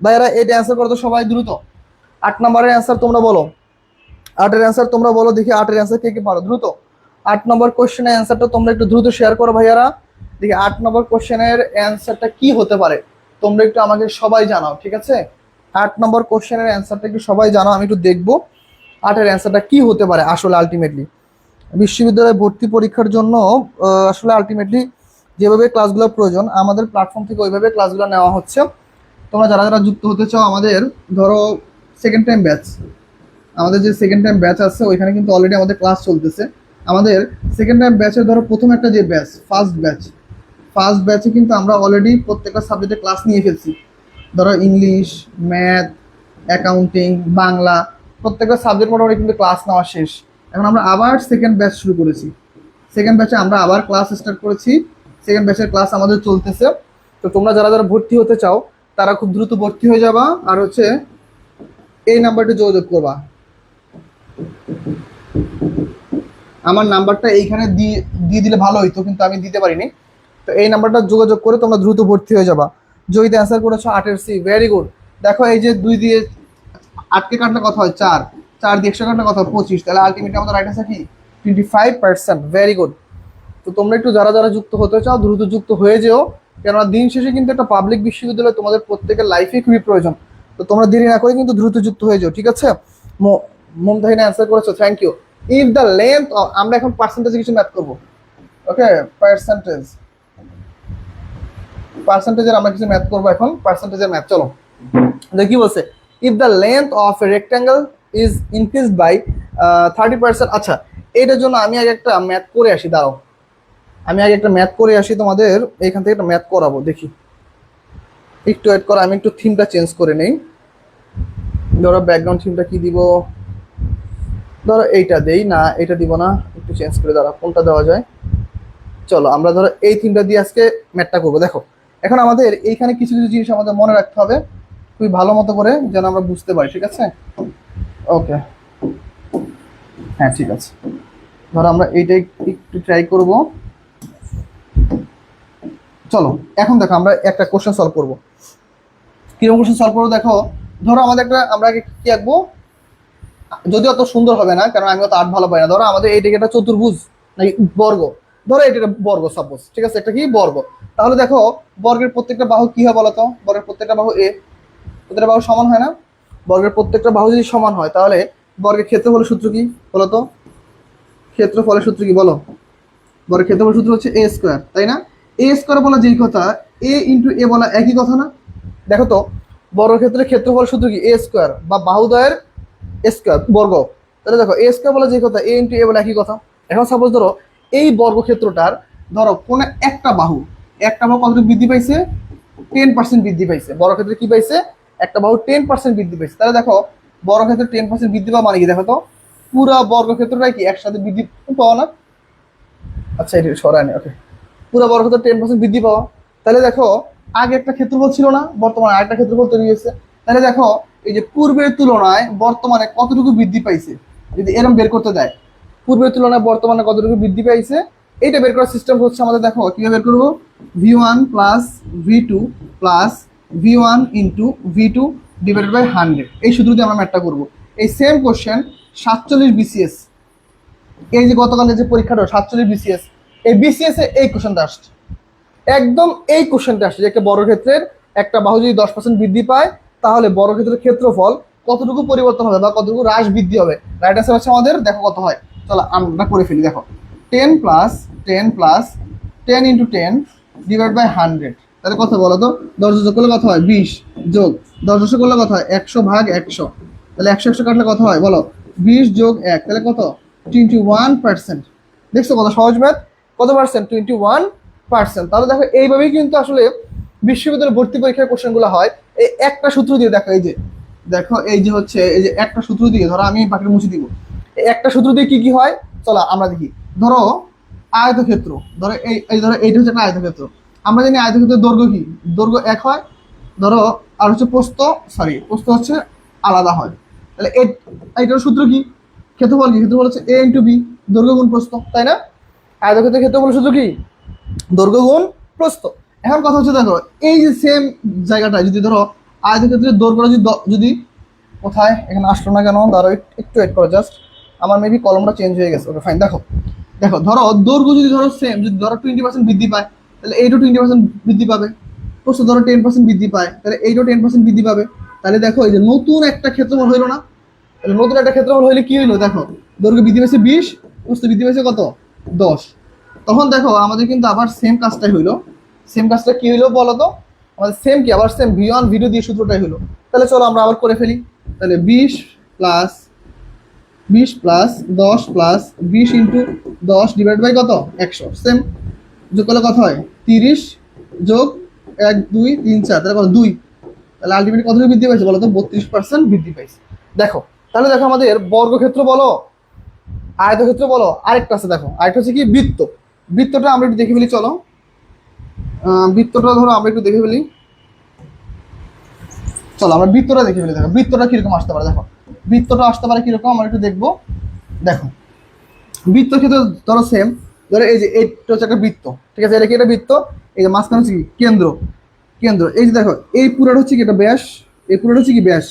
ভাইয়ারা এটা অ্যান্সার করতো সবাই দ্রুত। 8 নম্বরের অ্যান্সার তোমরা বলো, 8-এর অ্যান্সার তোমরা বলো, দেখি 8-এর অ্যান্সার কে কে পারো দ্রুত। 8 নম্বর কোশ্চেনের অ্যান্সারটা তোমরা একটু দ্রুত শেয়ার করো ভাইয়ারা। দেখি 8 নম্বর কোশ্চেনের অ্যান্সারটা কি হতে পারে, তোমরা একটু আমাকে সবাই জানাও, ঠিক আছে? 8 নম্বর কোশ্চেনের অ্যান্সারটা একটু সবাই জানাও, আমি একটু দেখবো 8-এর অ্যান্সারটা কি হতে পারে আসলে আলটিমেটলি। বিশ্ববিদ্যালয়ে ভর্তি পরীক্ষার জন্য আসলে আলটিমেটলি যেভাবে ক্লাসগুলো প্রয়োজন, আমাদের প্ল্যাটফর্ম থেকে ওইভাবে ক্লাসগুলো নেওয়া হচ্ছে। তোমরা যারা যারা যুক্ত হতে চাও, আমাদের ধরো সেকেন্ড টাইম ব্যাচ, আমাদের যে সেকেন্ড টাইম ব্যাচ আছে ওইখানে কিন্তু অলরেডি আমাদের ক্লাস চলতেছে। আমাদের সেকেন্ড টাইম ব্যাচের ধরো প্রথম একটা যে ব্যাচ, ফার্স্ট ব্যাচে কিন্তু আমরা অলরেডি প্রত্যেকটা সাবজেক্টে ক্লাস নিয়ে ফেলছি। ধরো ইংলিশ, ম্যাথ, অ্যাকাউন্টিং, বাংলা, প্রত্যেকটা সাবজেক্ট মোটামুটি কিন্তু ক্লাস নেওয়া শেষ। এখন আমরা আবার সেকেন্ড ব্যাচ শুরু করেছি, সেকেন্ড ব্যাচে আমরা আবার ক্লাস স্টার্ট করেছি, সেকেন্ড ব্যাচের ক্লাস আমাদের চলতেছে। তো তোমরা যারা যারা ভর্তি হতে চাও তারা খুব দ্রুত ভর্তি হয়ে যাবা, আর হচ্ছে এই নাম্বারটি যোগাযোগ করবা। আমার নাম্বারটা এইখানে দিয়ে দিলে ভালো হইতো, কিন্তু আমি দিতে পারিনি। তো এই নাম্বারটা যোগাযোগ করে তোমরা দ্রুত ভর্তি হয়ে যাবা। জয়িতে অ্যান্সার করেছো 8-এর সি, ভেরি গুড। দেখো এই যে 2 দিয়ে 8কে কাটলে কথা হয় 4, 4 দিয়ে 100 কাটলে কথা হয় 25, তাহলে আলটিমেটলি আমাদের রাইট অ্যান্সার কি 25%, ভেরি গুড। তো তোমরা একটু যারা যারা যুক্ত হতে চাও দ্রুত যুক্ত হয়ে যেও, কেননা দিন শেষে কিন্তু একটা পাবলিক বিশ্ববিদ্যালয় তোমাদের প্রত্যেকের লাইফে খুবই প্রয়োজন। তো তোমরা দেরি না করে কিন্তু দ্রুত যুক্ত হয়ে যাও, ঠিক আছে? মুমতাহিনা অ্যান্সার করেছো, thank you. If the length, আমরা এখন পার্সেন্টেজে কিছু ম্যাথ করবো। ওকে, পার্সেন্টেজের আমরা কিছু ম্যাথ করবো এখন, পার্সেন্টেজের ম্যাথ। চলো কি বলছে, if the length of a rectangle is increase by 30%। আচ্ছা, এটার জন্য আমি আগে একটা ম্যাথ করে আসি, দাঁড়াও আমি আগে একটা ম্যাথ করে আসি, তোমাদের এইখান থেকে একটা ম্যাথ করাবো। দেখি একটু ওয়েট করো, আমি একটু থিমটা চেঞ্জ করে নেই। ধরো ব্যাকগ্রাউন্ড থিমটা কি দিব, ধরো এইটা দেই না, এটা দিব না, একটু চেঞ্জ করে, দাঁড়া কোনটা দেওয়া যায়। চলো আমরা ধরো এই থিমটা দিয়ে আজকে ম্যাথটা করবো। দেখো এখন আমাদের এইখানে কিছু কিছু জিনিস আমাদের মনে রাখতে হবে খুবই ভালো মতো করে, যেন আমরা বুঝতে পারি, ঠিক আছে? ওকে, হ্যাঁ ঠিক আছে, ধরো আমরা এইটাই একটু ট্রাই করব। চলো এখন দেখো আমরা একটা কোশ্চেন সলভ করবো। কিরকম কোশ্চেন সলভ করবো দেখো, ধরো আমাদের একটা, আমরা কি আঁকবো, যদিও অত সুন্দর হবে না কারণ আমি অত আর্ট ভালো পাই না। ধরো আমাদের এইটাকে একটা চতুর্ভুজ নাকি বর্গ, ধরো এটা একটা বর্গ সাপোজ, ঠিক আছে? একটা কি বর্গ, তাহলে দেখো বর্গের প্রত্যেকটা বাহু কি হয় বলতো, বর্গের প্রত্যেকটা বাহু প্রত্যেকটা বাহু সমান হয় না? বর্গের প্রত্যেকটা বাহু যদি সমান হয় তাহলে বর্গের ক্ষেত্রফলের সূত্র কি বলতো? ক্ষেত্রফলের সূত্র কি বলো? বর্গের ক্ষেত্রফলের সূত্র হচ্ছে a² তাই না? a² বলা যেই কথা, a বলা একই কথা না? দেখো তো বর্গক্ষেত্রের ক্ষেত্রফল সূত্র কি a² বা বাহুদ্বয়ের স্কোয়ার বর্গ। তাহলে দেখো a² বলা যে কথা, a বলা একই কথা। এখন সাপোজ ধরো এই বর্গক্ষেত্রটার ধরো কোন একটা বাহু কতটুকু বৃদ্ধি পাইছে, 10% বৃদ্ধি পাইছে। বর্গক্ষেত্রে কি পাইছে, একটা বাহু 10% বৃদ্ধি পাইছে। তাহলে দেখো বর্গক্ষেত্রে 10% বৃদ্ধি পাওয়া মানে কি, দেখো তো পুরা বর্গক্ষেত্রটাই কি একসাথে বৃদ্ধি পাওয়া না? আচ্ছা এটা সরায় নেই। ওকে, পুরো বর্গক্ষেত্র 10% বৃদ্ধি পাওয়া। তাহলে দেখো আগে একটা ক্ষেত্রফল ছিল না, বর্তমানে আরেকটা ক্ষেত্রফল তৈরি হয়েছে। তাহলে দেখো এই যে পূর্বের তুলনায় বর্তমানে কতটুকু বৃদ্ধি পাইছে, যদি এরকম বের করতে দেয় পূর্বের তুলনায় বর্তমানে কতটুকু বৃদ্ধি পাইছে, এইটা বের করার সিস্টেম হচ্ছে আমাদের, দেখো কিভাবে বের করবো, v1 plus v2 plus v1 into v2 divided by 100, এই সূত্র দিয়ে আমরা ম্যাথটা করবো। এই সেম কোশ্চেন 47 বিসিএস, এই যে গতকালের যে পরীক্ষাটা 47 বিসিএস, এই বিসিএস এ এই কোশ্চেনটা আসছে, একদম এই কোশ্চেনটা আসছে যে একটা বর্গক্ষেত্রের একটা বাহু যদি 10% বৃদ্ধি পায় তাহলে বর্গক্ষেত্রের ক্ষেত্রফল কতটুকু পরিবর্তন হবে বা কতটুকু হ্রাস বৃদ্ধি হবে। রাইট আনসার হচ্ছে আমাদের, দেখো কত হয়, চলো আমরা করে ফেলি। দেখো 10 plus 10 plus 10 into 10 divide by 100, তাহলে কত বলো তো, 10 যোগ করলে কত হয় 20, যোগ 10 যোগ করলে কত হয় 100 ভাগ 100, তাহলে 100 100 কাটলে কত হয় বলো, 20 যোগ 1, তাহলে কত 21%। দেখছো কত সহজ ম্যাথ, কত পার্সেন্ট 21%। তাহলে দেখো এইভাবেই কিন্তু আসলে বিশ্ববিদ্যালয় ভর্তি পরীক্ষার কোশ্চেনগুলো হয়, এই একটা সূত্র দিয়ে। দেখো এই যে, দেখো এই যে হচ্ছে এই যে একটা সূত্র দিয়ে, ধরো আমি বাকিটা মুছে দিব, এই একটা সূত্র দিয়ে কি কি হয় চলো আমরা দেখি। ধরো আয়তক্ষেত্র, ধরো এই ধরো এইটা হচ্ছে একটা আয়তক্ষেত্র, আমরা জানি আয়তক্ষেত্রের দৈর্ঘ্য কি, দৈর্ঘ্য 1 হয়, ধরো আর হচ্ছে প্রস্থ, প্রস্থ হচ্ছে আলাদা হয়। তাহলে এইটার সূত্র কি, ক্ষেত্রফল কি, ক্ষেত্রফল হচ্ছে a ইন্টু বি, দৈর্ঘ্য গুণ প্রস্থ, তাই না? আয়তক্ষেত্রের ক্ষেত্রফল সূত্র কি, দৈর্ঘ্য গুণ প্রস্থ। এখন কথা হচ্ছে দেখো এই যে সেম জায়গাটা যদি ধরো আয়তক্ষেত্রের দৈর্ঘ্য যদি কোথায়, এখানে আসলো না কেন, ধরো একটু ওয়েট করো জাস্ট, আমার মেবি কলমটা চেঞ্জ হয়ে গেছে, ওকে ফাইন। দেখো দেখো ধরো দৈর্ঘ্য যদি ধরো সেম, যদি ধরো 20% বৃদ্ধি পায় তাহলে এইটাও 20% বৃদ্ধি পাবে, প্রস্থ ধরো 10% বৃদ্ধি পায় তাহলে এইটাও 10% বৃদ্ধি পাবে। তাহলে দেখো এই যে নতুন একটা ক্ষেত্রফল হইলো না, তাহলে নতুন একটা ক্ষেত্রফল হইলে কি হইলো, দেখো দৈর্ঘ্য বৃদ্ধি পেয়েছে 20, প্রস্থ বৃদ্ধি পেয়েছে কত 10। তখন দেখো আমাদের কিন্তু আবার সেম কাজটাই হইলো, সেম কাজটা কি হইলো বলো তো, আমাদের সেম কি, আবার সেম v1 v2 দিয়ে সূত্রটাই হইলো। তাহলে চলো আমরা আবার করে ফেলি, তাহলে 20 plus 10 plus 20 into 10 divide by কত 100, সেম, যোগ করলে কত হয় 30 যোগ 1 2 3 4, তাহলে কত 2, তাহলে আলটিমেটলি কত বৃদ্ধি পাইছে বলো তো, 32% বৃদ্ধি পাইছে। দেখো তাহলে দেখো আমাদের বর্গক্ষেত্র বলো, আয়তক্ষেত্র বলো, আরেকটা আছে দেখো, আরেকটা হচ্ছে কি বৃত্ত। বৃত্তটা আমরা একটু দেখে ফেলি চলো, বৃত্তটা ধরো আমরা একটু দেখে ফেলি, চলো আমরা বৃত্তটা দেখে ফেলি। দেখো বৃত্তটা কিরকম আসতে পারে, দেখো বৃত্তটা আসতে পারে কিরকম আমরা একটু দেখবো। দেখো বৃত্ত ক্ষেত্রে ধরো সেম, ধরো এই যে এইটা হচ্ছে একটা বৃত্ত, ঠিক আছে, এটা কি একটা বৃত্ত, এই যে মাঝখানে হচ্ছে কি কেন্দ্র, কেন্দ্র এই যে দেখো এই পুরোটা হচ্ছে কি এটা ব্যাস, এই পুরোটা হচ্ছে কি ব্যাস,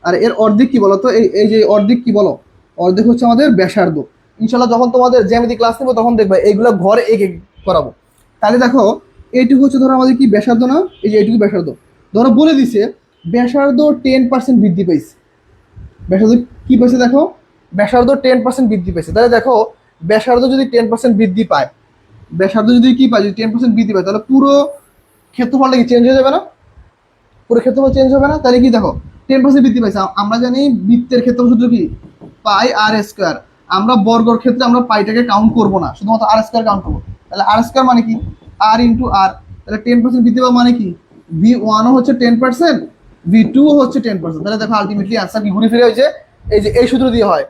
আর এর অর্ধেক কি বলো তো, এই যে অর্ধেক কি বলো, অর্ধেক হচ্ছে আমাদের ব্যাসার্ধ। ইনশাল্লাহ যখন তোমাদের জ্যামিতি ক্লাস নেবো তখন দেখবে এইগুলো ঘরে এঁকে করাবো। তাহলে দেখো এইটুকু হচ্ছে ধরো আমাদের কি ব্যাসার্ধ না, এই যে এইটুকু ব্যাসার্ধ, ধরো বলে দিছে ব্যাসার্ধ 10% বৃদ্ধি পাইছে, ব্যাসার্ধ কি পাইছে দেখো, ব্যাসার্ধ 10% বৃদ্ধি পাইছে। তাহলে দেখো ব্যাসার্ধ যদি 10% বৃদ্ধি পায়, ব্যাসার্ধ যদি কি পায়, যদি 10% বৃদ্ধি পায় তাহলে পুরো ক্ষেত্রফলটা কি চেঞ্জ হয়ে যাবে না, পুরো ক্ষেত্রফল চেঞ্জ হবে না। তাহলে কি দেখো 10% বৃদ্ধি পাইছে, আমরা জানি বৃত্তের ক্ষেত্রফল সূত্র কি পাই আর স্কোয়ার, আমরা বর্গর ক্ষেত্রে আমরা পাইটাকে কাউন্ট করবো না, শুধুমাত্র আর স্কোয়ার কাউন্ট করবো। তাহলে আর স্কোয়ার মানে কি আর ইন্টু আর, তাহলে 10% বৃদ্ধি পাওয়া মানে কি v1 হচ্ছে 10%, v2 হচ্ছে 10%। তাহলে দেখো আলটিমেটলি আনসার কি ঘুরে ফিরে হয়েছে, এই যে এই সূত্র দিয়ে হয়,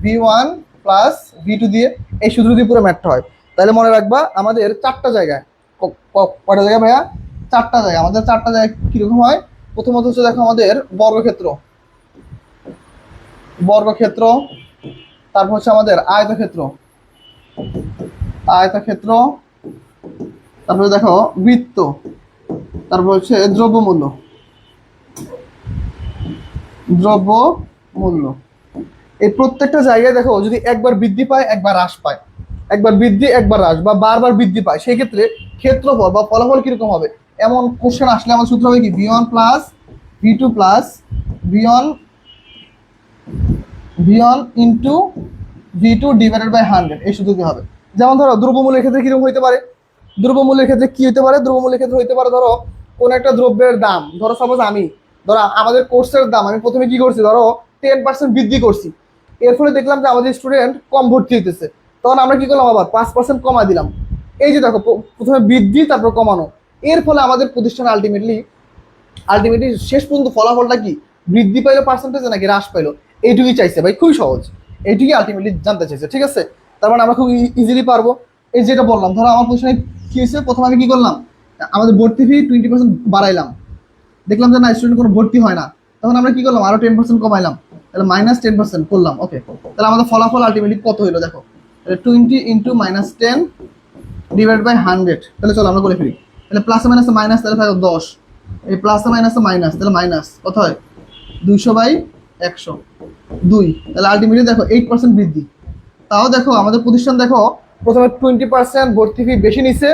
v1 প্লাস v2 দিয়ে, এই সূত্র দিয়ে পুরো ম্যাথটা হয়। তাহলে মনে রাখবা আমাদের 4টা জায়গায়, কয়টা জায়গায় ভাইয়া, 4টা জায়গা, আমাদের 4টা জায়গায় কিরকম হয়। প্রথমত হচ্ছে দেখো আমাদের বর্গক্ষেত্র, বর্গক্ষেত্র, তারপর হচ্ছে আমাদের আয়তক্ষেত্র, আয়তক্ষেত্র, তারপরে দেখো বৃত্ত, তারপর হচ্ছে দ্রব্যমূল্য, দ্রব্যমূল্য। এই প্রত্যেকটা জায়গায় দেখো যদি একবার বৃদ্ধি পায় একবার হ্রাস পায়, একবার বৃদ্ধি একবার হ্রাস বা বারবার বৃদ্ধি পায়, সেই ক্ষেত্রে ক্ষেত্রফল বা ফলাফল কিরকম হবে, এমন কোশ্চেন আসলে আমার সূত্র হবে কি v1 plus v2 plus v1 into v2 divided by 100, এই সূত্র দিয়ে হবে। যেমন ধরো দ্রব্যমূল্যের ক্ষেত্রে কিরকম হইতে পারে, দ্রব্যমূল্যের ক্ষেত্রে কি হতে পারে, দ্রব্যমূল্যের ক্ষেত্রে হইতে পারে ধরো কোন একটা দ্রব্যের দাম, ধরো সাপোজ আমি, ধরো আমাদের কোর্সের দাম আমি প্রথমে কি করছি, ধরো 10% বৃদ্ধি করছি, এর ফলে দেখলাম যে আমাদের স্টুডেন্ট কম ভর্তি হইতেছে, তখন আমরা কি করলাম আবার 5% কমা দিলাম। এই যে দেখো প্রথমে বৃদ্ধি তারপর কমানো, এর ফলে আমাদের প্রতিষ্ঠান আলটিমেটলি শেষ পর্যন্ত ফলাফলটা কি বৃদ্ধি পাইলো পার্সেন্টেজে নাকি হ্রাস পাইলো, এইটুকুই চাইছে ভাই, খুবই সহজ, এইটুকুই আলটিমেটলি জানতে চাইছে, ঠিক আছে। তার মানে আমরা খুব ইজিলি পারবো। এই যেটা বললাম ধরো আমার প্রশ্নে কি হয়েছে, প্রথমে আমি কি করলাম, আমাদের ভর্তি ফি 20% বাড়াইলাম, দেখলাম যে না স্টুডেন্ট কোনো ভর্তি হয় না, তখন আমরা কি করলাম আরো 10% কমাইলাম, তাহলে -10% করলাম। ওকে, তাহলে আমাদের ফলাফল আলটিমেটলি কত হলো দেখো, 20 ইন্টু -10 ডিভাইড বাই 100। তাহলে চলো আমরা করে ফেলি, তাহলে প্লাসে মাইনাসে মাইনাস, তাহলে থাকে 10, এই প্লাসে মাইনাসে মাইনাস, তাহলে মাইনাস কত হয় 200/100 2, তাহলে আলটিমেটলি দেখো 8% বৃদ্ধি। তাও দেখো আমাদের প্রতিষ্ঠান দেখো প্রথমে 20% ভর্তি ফি বেশি নিছে,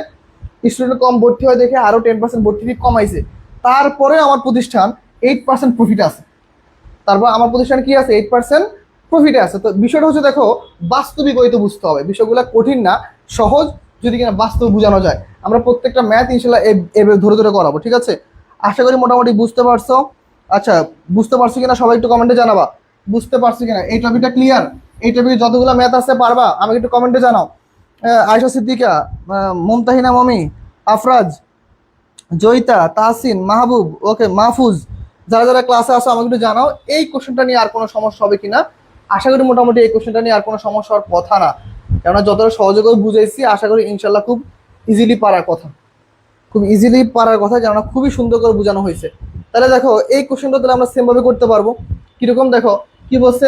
স্টুডেন্ট কম ভর্তি হয় দেখে আরো 10% ভর্তি ফি কমাইছে, তারপরে আমার প্রতিষ্ঠান 8% প্রফিট আছে। তারপর আমার প্রতিষ্ঠান কি আছে 8% প্রফিটে আছে। তো বিষয়টা হচ্ছে দেখো বাস্তবিক হয়তো বুঝতে হবে, বিষয়গুলো কঠিন না, সহজ যদি কিনা বাস্তব বোঝানো যায়। আমরা প্রত্যেকটা ম্যাথ ইনশাল্লাহ এভাবে ধরে ধরে করাবো, ঠিক আছে? আশা করি মোটামুটি বুঝতে পারছো। আচ্ছা, বুঝতে পারছো কিনা সবাই একটু কমেন্টে জানাবা, বুঝতে পারছো কিনা, এই টপিকটা ক্লিয়ার? এই টপিকে যতগুলো ম্যাথ আছে পারবা আমাকে একটু কমেন্টে জানাও। আয়েশা সিদ্দিকা, মুমতাহিনা মমি, আফরাজ, জয়িতা, তাহসিন, মাহবুব, ওকে মাহফুজ, যারা যারা ক্লাসে আসো আমাকে একটু জানাও এই কোশ্চেনটা নিয়ে আর কোনো সমস্যা হবে কিনা। আশা করি মোটামুটি এই কোশ্চেনটা নিয়ে আর কোনো সমস্যা হওয়ার কথা না, কেননা যতটা সহজে করে বুঝাইছি আশা করি ইনশাল্লাহ খুব ইজিলি পারার কথা, খুব ইজিলি পারার কথা, কেননা খুবই সুন্দর করে বোঝানো হয়েছে। তাহলে দেখো এই কোশ্চেনটা তাহলে আমরা সেম ভাবে করতে পারবো। কিরকম দেখো কি বলছে,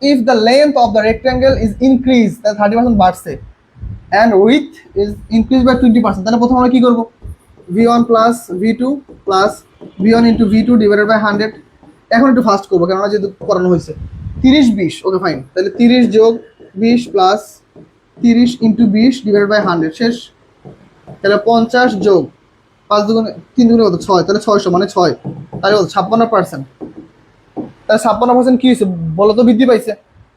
if the length of the rectangle is increase তাহলে 30% বাড়ছে, and with is increase by 20%, তাহলে প্রথমে আমরা কি করবো, v1 plus v2 plus v1 into v2 divided by 100। এখন একটু ফাস্ট করবো কেননা যেহেতু করানো হয়েছে 30 20, ওকে ফাইন, তাহলে 30 যোগ 20 প্লাস 30 ইন্টু 20 ডিভাইডেড বাই 100 শেষ। তাহলে 50 যোগ 5 দুগুণে 3 দুগুণে কত 6, তাহলে 600 মানে 6, তাহলে বল 56%। তাহলে 56% কি হয়েছে বলো তো, বৃদ্ধি পাইছে।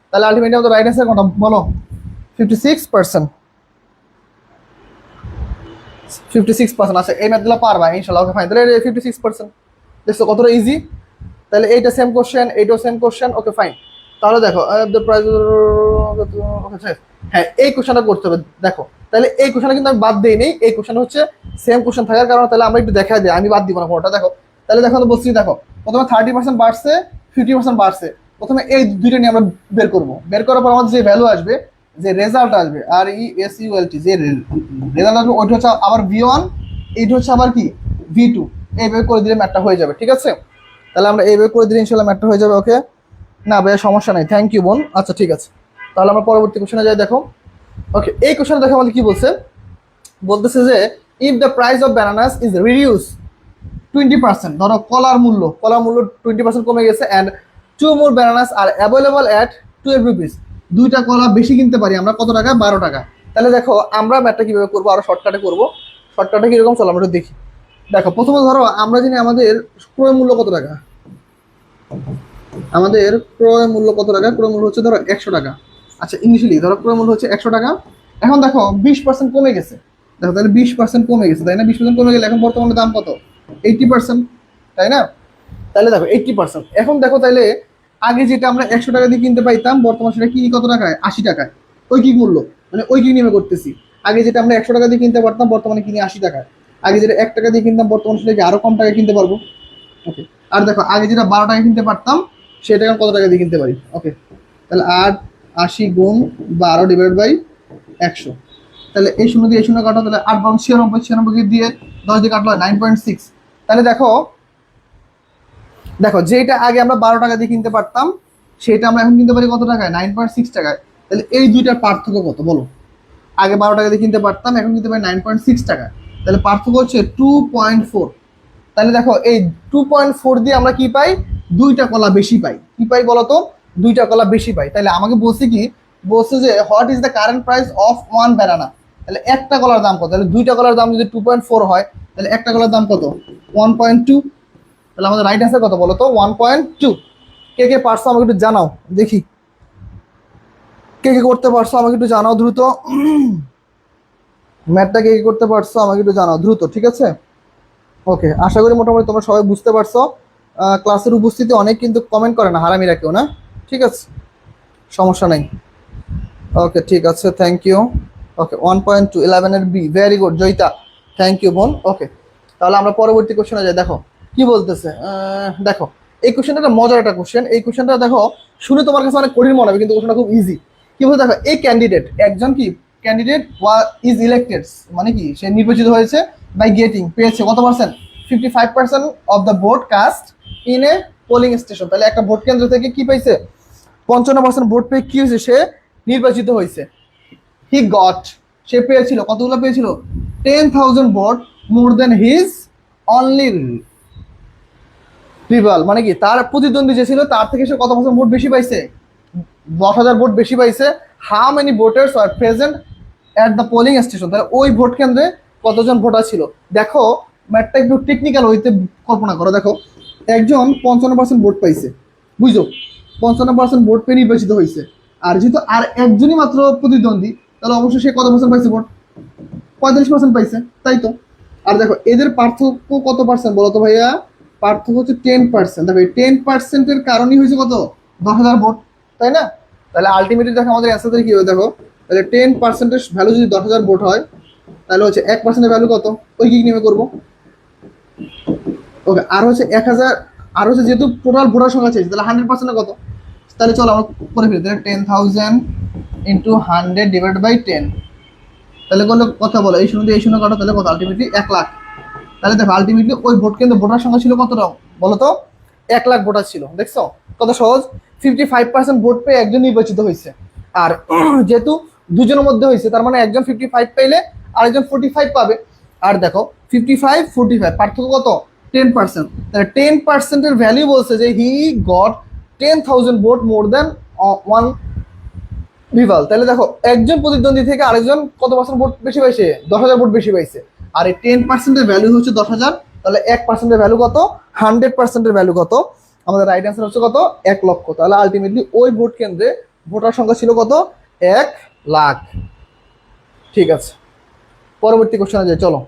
তাহলে আলটিমেটলি আমাদের রাইট অ্যান্সার কোনটা বলো, 56%। 56%। আচ্ছা এই ম্যাথগুলো পারবা ইনশাল্লাহ, ওকে ফাইন, তাহলে 56% দেখছো কতটা ইজি। তাহলে এইটা সেম কোশ্চেন, এইটাও সেম কোশ্চেন, ওকে ফাইন। তাহলে দেখো দ্য প্রাইস, হ্যাঁ এই কোশ্চেনটা করতে হবে। দেখো তাহলে এই কোশ্চেনটা কিন্তু আমি বাদ দিই নেই, এই কোশ্চেন হচ্ছে সেম কোশ্চেন থাকার কারণে তাহলে আমরা একটু দেখা দিই, আমি বাদ দিব না কোনোটা। দেখো তাহলে দেখো তো বলছি, দেখো প্রথমে 30% বাড়ছে, 50% বাড়ছে, প্রথমে এই দুইটা নিয়ে আমরা বের করবো, বের করার পর আমাদের যে ভ্যালু আসবে, যে রেজাল্ট আসবে RESULT, যে রেজাল্ট আসবে ওইটা হচ্ছে আবার V1, এইটা হচ্ছে আবার কি V2, এইভাবে করে দিলে ম্যাথটা হয়ে যাবে, ঠিক আছে? তাহলে আমরা এইভাবে করে দিলে ইনশাল্লাহ ম্যাথটা হয়ে যাবে। ওকে, না ভাইয়া সমস্যা নাই, থ্যাংক ইউ বোন। আচ্ছা ঠিক আছে, তাহলে আমরা পরবর্তী কোশ্চেনে যাই। দেখো ওকে, এই কোশ্চেনে দেখো আমাদের কি বলছে, বলতেছে যে if the price of bananas is reduce 20%, ধরো কলার মূল্য 20% কমে গেছে, and 2 more bananas are available at 12 rupees, দুইটা কলা বেশি কিনতে পারি আমরা কত টাকা, 12 টাকা। তাহলে দেখো আমরা ম্যাথটা কিভাবে করবো, আরো শর্টকাটে করবো। শর্টকাটে কিরকম চলো আমরা একটু দেখি। দেখো প্রথমে ধরো আমরা জানি আমাদের ক্রয় মূল্য কত টাকা, আমাদের ক্রয় মূল্য কত টাকা, ক্রয় মূল্য হচ্ছে ধরো 100 টাকা। আচ্ছা ইনিশিয়ালি ধরো ক্রয় মূল্য হচ্ছে 100 টাকা, এখন দেখো 20% কমে গেছে, দেখো তাহলে 20% কমে গেছে, তাই না? 20% কমে গেলে এখন বর্তমানে দাম কত, 80%, তাই না? তাহলে দেখো 80%, এখন দেখো তাহলে আগে যেটা আমরা 100 টাকা দিয়ে কিনতে পাইতাম বর্তমানে সেটা কিনি কত টাকায়, 80 টাকায়। ঐকিক মূল্য মানে ঐকিক নিয়মে করতেছি, আগে যেটা আমরা 100 টাকা দিয়ে কিনতে পারতাম বর্তমানে কিনি 80 টাকায়, আগে যেটা 1 টাকা দিয়ে কিনতাম বর্তমানে সেটাকে আরো কম টাকায় কিনতে পারবো। ওকে, আর দেখো আগে যেটা 12 টাকা কিনতে পারতাম সেটা এখন কত টাকা দিয়ে কিনতে পারি। ওকে, তাহলে 80 গুণ 12 ডিভাইড বাই 100, তাহলে এই শূন্য দিয়ে এই শূন্য কাটো, তাহলে 8 বারং 96, 96 দিয়ে 10 দিয়ে কাটলো 9.6। তাহলে দেখো দেখো যেটা আগে আমরা 12 টাকা দিয়ে কিনতে পারতাম সেটা আমরা এখন কিনতে পারি কত টাকায়, 9.6 টাকায়। তাহলে এই দুইটার পার্থক্য কত বলো, আগে 12 টাকা দিয়ে কিনতে পারতাম এখন কিনতে পারি 9.6 টাকা, তাহলে পার্থক্য হচ্ছে 2.4। তাহলে দেখো এই 2.4 দিয়ে আমরা কি পাই, দুইটা কলা বেশি পাই। কি পাই বলতো, দুইটা কলা বেশি পাই। তাহলে আমাকে বলছে কি, বলছে যে what is the current price of 1 banana, তাহলে একটা কলার দাম কত, তাহলে দুইটা কলার দাম যদি 2.4 হয় তাহলে একটা কলার দাম কত, 1.2। তাহলে আমাদের রাইট অ্যান্সার কত বলো তো, 1.2। কে কে পারছো আমাকে একটু জানাও দেখি, কে কে করতে পারছো আমাকে একটু জানাও দ্রুত, ম্যাথটা কে কে করতে পারছো আমাকে একটু জানাও দ্রুত, ঠিক আছে? ওকে, আশা করি মোটামুটি তোমরা সবাই বুঝতে পারছো। ক্লাসের উপস্থিতি অনেক কিন্তু কমেন্ট করে না, হারামিরা কেউ না, ঠিক আছে, সমস্যা নাই। ওকে ঠিক আছে, থ্যাংক ইউ। ওকে 1.2 11 এর B, very good Joyita, thank you বোন। ওকে, তাহলে আমরা পরবর্তী কোশ্চেনে যাই। দেখো কি বলতেছে, দেখো এই কোশ্চেনটা একটা মজার একটা কোশ্চেন, এই কোশ্চেনটা দেখো শুনে তোমার কাছে অনেক কঠিন মনে হবে কিন্তু কোশ্চেনটা খুব ইজি। কি বলতে দেখো, এই ক্যান্ডিডেট একজন কি ক্যান্ডিডেট ইজ ইলেক্টেড, মানে কি সে নির্বাচিত হয়েছে বাই গেটিং, পেয়েছে কত percent, 55% of the vote cast in a polling station. তাহলে একটা ভোট কেন্দ্র থেকে কি পাইছে, 55% ভোট পেয়ে কি হয়েছে, সে নির্বাচিত হয়েছে। হি গট, সে পেয়েছিল কতগুলো পেয়েছিল, 10,000 ভোট মোর দেন হিজ অনলি রিভাল, মানে কি তার প্রতিদ্বন্দ্বী যে ছিল তার থেকে সে কত পার্সেন্ট ভোট বেশি পাইছে, 10,000 ভোট বেশি পাইছে। How many voters are present at the polling station, তাহলে ওই ভোট কেন্দ্রে কতজন ভোটার ছিল। দেখো ম্যাথটা একটু টেকনিক্যাল হইতে কল্পনা করো, দেখো একজন 55% ভোট পাইছে, বুঝছো, 55% ভোট পেয়ে নির্বাচিত হয়েছে, আর যেহেতু আর একজনই মাত্র প্রতিদ্বন্দ্বী, তাহলে অবশ্যই সে কত পার্সেন্ট পাইছে ভোট, 45% পাইছে, তাই তো। আর দেখো এদের পার্থক্য কত পার্সেন্ট বলো তো ভাইয়া, পার্থক্য হচ্ছে 10%। দেখো এই 10%-এর কারণই হয়েছে কত, 10,000 ভোট, তাই না। তাহলে আলটিমেটলি দেখো আমাদের অ্যান্সার কি হবে, দেখো তাহলে 10%-এর ভ্যালু যদি 10,000 ভোট হয়, তাহলে হচ্ছে 1%-এর ভ্যালু কত, ওই কি নেমে করবো, ওকে। আর হচ্ছে 1,000, আর হচ্ছে যেহেতু টোটাল ভোটার সংখ্যা চাইছে, তাহলে 100%-এ কত, তাহলে চলো আমরা করে ফেলি, তাহলে 10,000 ইন্টু 100 ডিভাইড বাই 10, তাহলে করলে কথা বলো, এই শূন্য দিয়ে এই শূন্য কাটো, তাহলে কত, আলটিমেটলি 1 লাখ। তাহলে দেখো আলটিমেটলি ওই ভোট কেন্দ্রে ভোটার সংখ্যা ছিল কতটা বলো তো, 1 লাখ ভোটার ছিল, দেখছো কত সহজ। 55% ভোট পেয়ে একজন নির্বাচিত হয়েছে, আর যেহেতু দুজনের মধ্যে হয়েছে, তার মানে একজন 55 পাইলে আরেকজন 45 পাবে। আর দেখো 55-45 পার্থক্য কত, 10%, তাহলে 10%-এর ভ্যালু বলছে যে he got 10,000 vote more then one rival. তাহলে দেখো একজন প্রতিদ্বন্দ্বী থেকে আরেকজন কত পার্সেন্ট ভোট বেশি পাইছে, 10,000 ভোট বেশি পাইছে, আর এই 10%-এর ভ্যালু হচ্ছে 10,000, তাহলে 1%-এর ভ্যালু কত, 100%-এর ভ্যালু কত, আমাদের রাইট অ্যান্সার হচ্ছে কত, 1 লক্ষ। তাহলে আলটিমেটলি ওই ভোট কেন্দ্রে ভোটার সংখ্যা ছিল কত, 1 লাখ। ঠিক আছে, পরবর্তী কোশ্চেনে যাই, চলো।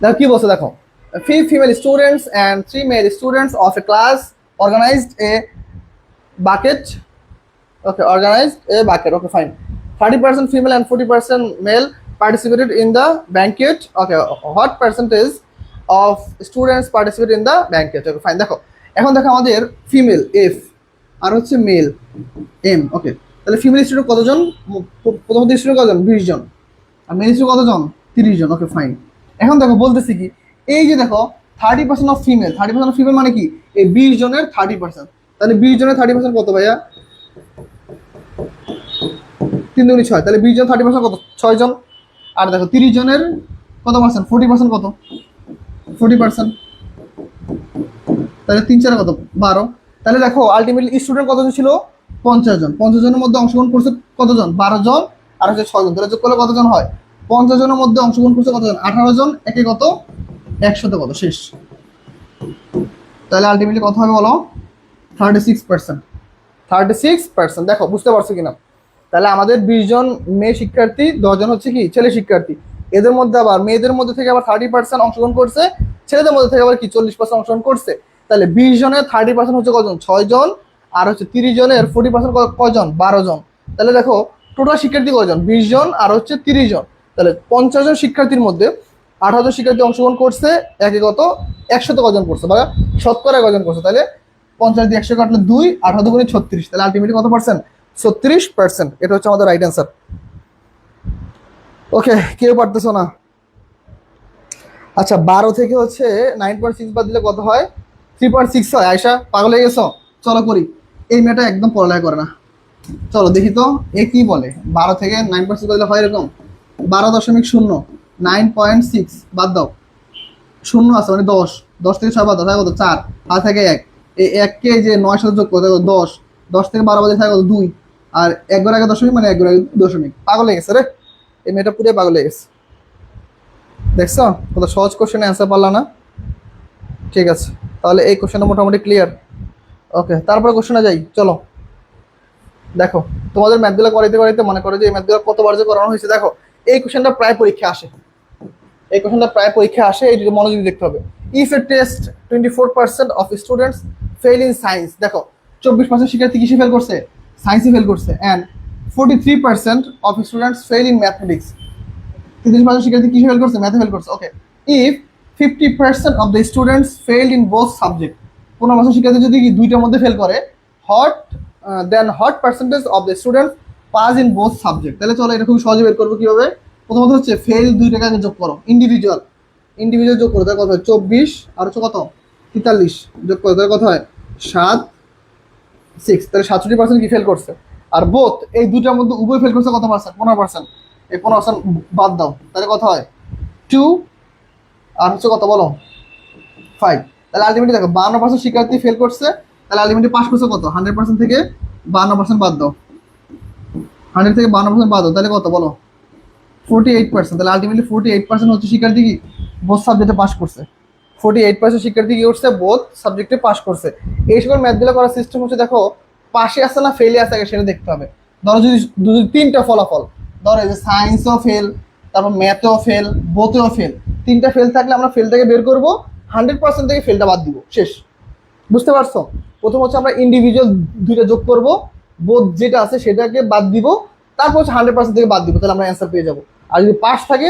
দেখো কি বলছে, দেখো 5 female students and 3 male students of a class organized a bucket. Okay, organized a bucket. Okay, fine. 30% female and 40% male participated in the banquet. Okay, what percentage of students participated in the banquet? Okay, fine. দেখো এখন দেখো আমাদের female F R হচ্ছে mail M. ওকে, তাহলে female student কতজন, প্রথম student কতজন, 20 জন, আর mail student কতজন, 30 জন। ওকে, ফাইন। এখন দেখো বলতেছি কি, এই যে দেখো 30% অফ ফিমেল, 30% অফ ফিমেল মানে কি, এই 20 জনের 30%, তাহলে 20 জনের 30% কত ভাইয়া, 3 দুগুণে 6, তাহলে 20 জন 30% কত, 6 জন। আর দেখো 30 জনের কত পার্সেন্ট, 40% কত, 40%, তাহলে 3 4 কত, 12। তাহলে দেখো আলটিমেটলি স্টুডেন্ট কতজন ছিল, 50 জন, 50 জনের মধ্যে অংশগ্রহণ করছে কতজন, 12 জন, আর হচ্ছে 6 জন, তাহলে যোগ করলে কতজন হয়, 50 জনের মধ্যে অংশগ্রহণ করছে কতজন, 18 জন, একে কত, 100-তে কত, শেষ। তাহলে আলটিমেটলি কত হবে বলো, 36%, 36%। দেখো বুঝতে পারছো কিনা, তাহলে আমাদের 20 জন মেয়ে শিক্ষার্থী, 10 জন হচ্ছে কি ছেলে শিক্ষার্থী, এদের মধ্যে আবার মেয়েদের মধ্যে থেকে আবার 30% অংশগ্রহণ করছে, ছেলেদের মধ্যে থেকে আবার কি 40% অংশগ্রহণ করছে। তাহলে 20 জনের 30% হচ্ছে কজন, 6 জন, আর হচ্ছে 30 জনের 40% কজন, 12 জন। তাহলে দেখো টোটাল শিক্ষার্থী কজন, 20 জন আর হচ্ছে 30 জন, তাহলে 50 জন শিক্ষার্থীর মধ্যে 18 জন শিক্ষার্থী অংশগ্রহণ করছে, একে কত, 100-তে কজন করছে বা শতকরা কজন করছে, তাহলে 50 দিয়ে 100 কাটলে 2, 18 দুগুণে 36, তাহলে আলটিমেটলি কত পার্সেন্ট, 36%। এটা হচ্ছে আমাদের রাইট অ্যান্সার। ওকে, কেউ পারতেছো না। আচ্ছা 12 থেকে হচ্ছে 9.6 বাদ দিলে কত হয়, 3.6 হয়। আয়সা পাগল হয়ে গেছো, চলো করি। এই মেয়েটা একদম পড়ালেখা করে না, চলো দেখি তো এ কি বলে। 12 থেকে 9.6 বাদ দিলে হয় এরকম, 12.0, 9.6 বাদ দাও, শূন্য আছে মানে 10, 10 থেকে 6 বাদ দাও, থাকে কত, 4, আর থাকে 1, এই 1-কে যে 9 সাথে যোগ করতে 10, 10 থেকে 12 বাদে থাকে কত, 2, আর 1 ঘর আগে দশমিক মানে 1 ঘর আগে দশমিক। পাগল হয়ে গেছে রে, এই মেয়েটা পুরো পাগল হয়ে গেছে। দেখছো কত সহজ কোশ্চেনে অ্যান্সার পারলা না। ঠিক আছে, তাহলে এই কোশ্চেনটা মোটামুটি ক্লিয়ার। ওকে, তারপরে কোশ্চেনে যাই, চলো। দেখো তোমাদের ম্যাথগুলো করাইতে করাইতে মনে করো যে এই ম্যাথগুলো কতবার যে করানো হয়েছে। দেখো এই কোশ্চেনটা প্রায় পরীক্ষা আসে, এই কোশ্চেনটা প্রায় পরীক্ষা আসে, এই মনোযোগ দেখতে হবে। If a test 24% of students fail in science, দেখো 24% শিক্ষার্থী কিসে ফেল করছে, সায়েন্সে ফেল করছে, and 43% of students fail in mathematics, 33% শিক্ষার্থী কিসে ফেল করছে, ম্যাথে ফেল করছে। Okay, if 50% of the students fail in both subject, 15% শিক্ষার্থী যদি দুইটার মধ্যে ফেল করে, what then what percentage of the students pass in both subject. তাহলে চলো এটা খুব সহজে বের করবো কিভাবে। প্রথমত হচ্ছে ফেল দুইটাকে আগে যোগ করো, ইন্ডিভিজুয়াল ইন্ডিভিজুয়াল যোগ করো, তার কথা হয় 24 আর হচ্ছে কত 43 যোগ করো, তার কথা হয় 6, তাহলে 67% কি ফেল করছে। আর বোথ এই দুটার মধ্যে উভয় ফেল করছে কত পার্সেন্ট, 15%। এই 15% বাদ দাও, তাহলে কত হয় 2 আর হচ্ছে কত বলো 5। তাহলে আলটিমেটলি দেখো 52% শিক্ষার্থী ফেল করছে, তাহলে আলটিমেটলি পাস করছে কত, 100% থেকে 52% বাদ দাও, 100 থেকে 52% বাদ দাও, তাহলে কত বলো 48%। তাহলে আলটিমেটলি 48% হচ্ছে শিক্ষার্থী কি বোথ সাবজেক্টে পাস করছে। 48% শিক্ষার্থী কি করছে, বোথ সাবজেক্টে পাস করছে। এই সকল ম্যাথগুলো করার সিস্টেম হচ্ছে দেখো পাশে আসছে না ফেলে আসে আগে সেটা দেখতে হবে। ধরো যদি যদি তিনটা ফলাফল, ধরো এই যে সায়েন্সও ফেল, তারপর ম্যাথেও ফেল, বোথেও ফেল, তিনটা ফেল থাকলে আমরা ফেলটাকে বের করবো, 100% থেকে ফেলটা বাদ দিব, শেষ। বুঝতে পারছো। প্রথম হচ্ছে আমরা ইন্ডিভিজুয়াল দুইটা যোগ করব, বোধ যেটা আছে সেটাকে বাদ দিব, তারপর হচ্ছে 100% থেকে বাদ দিব, তাহলে আমরা অ্যান্সার পেয়ে যাবো। আর যদি পাস থাকে,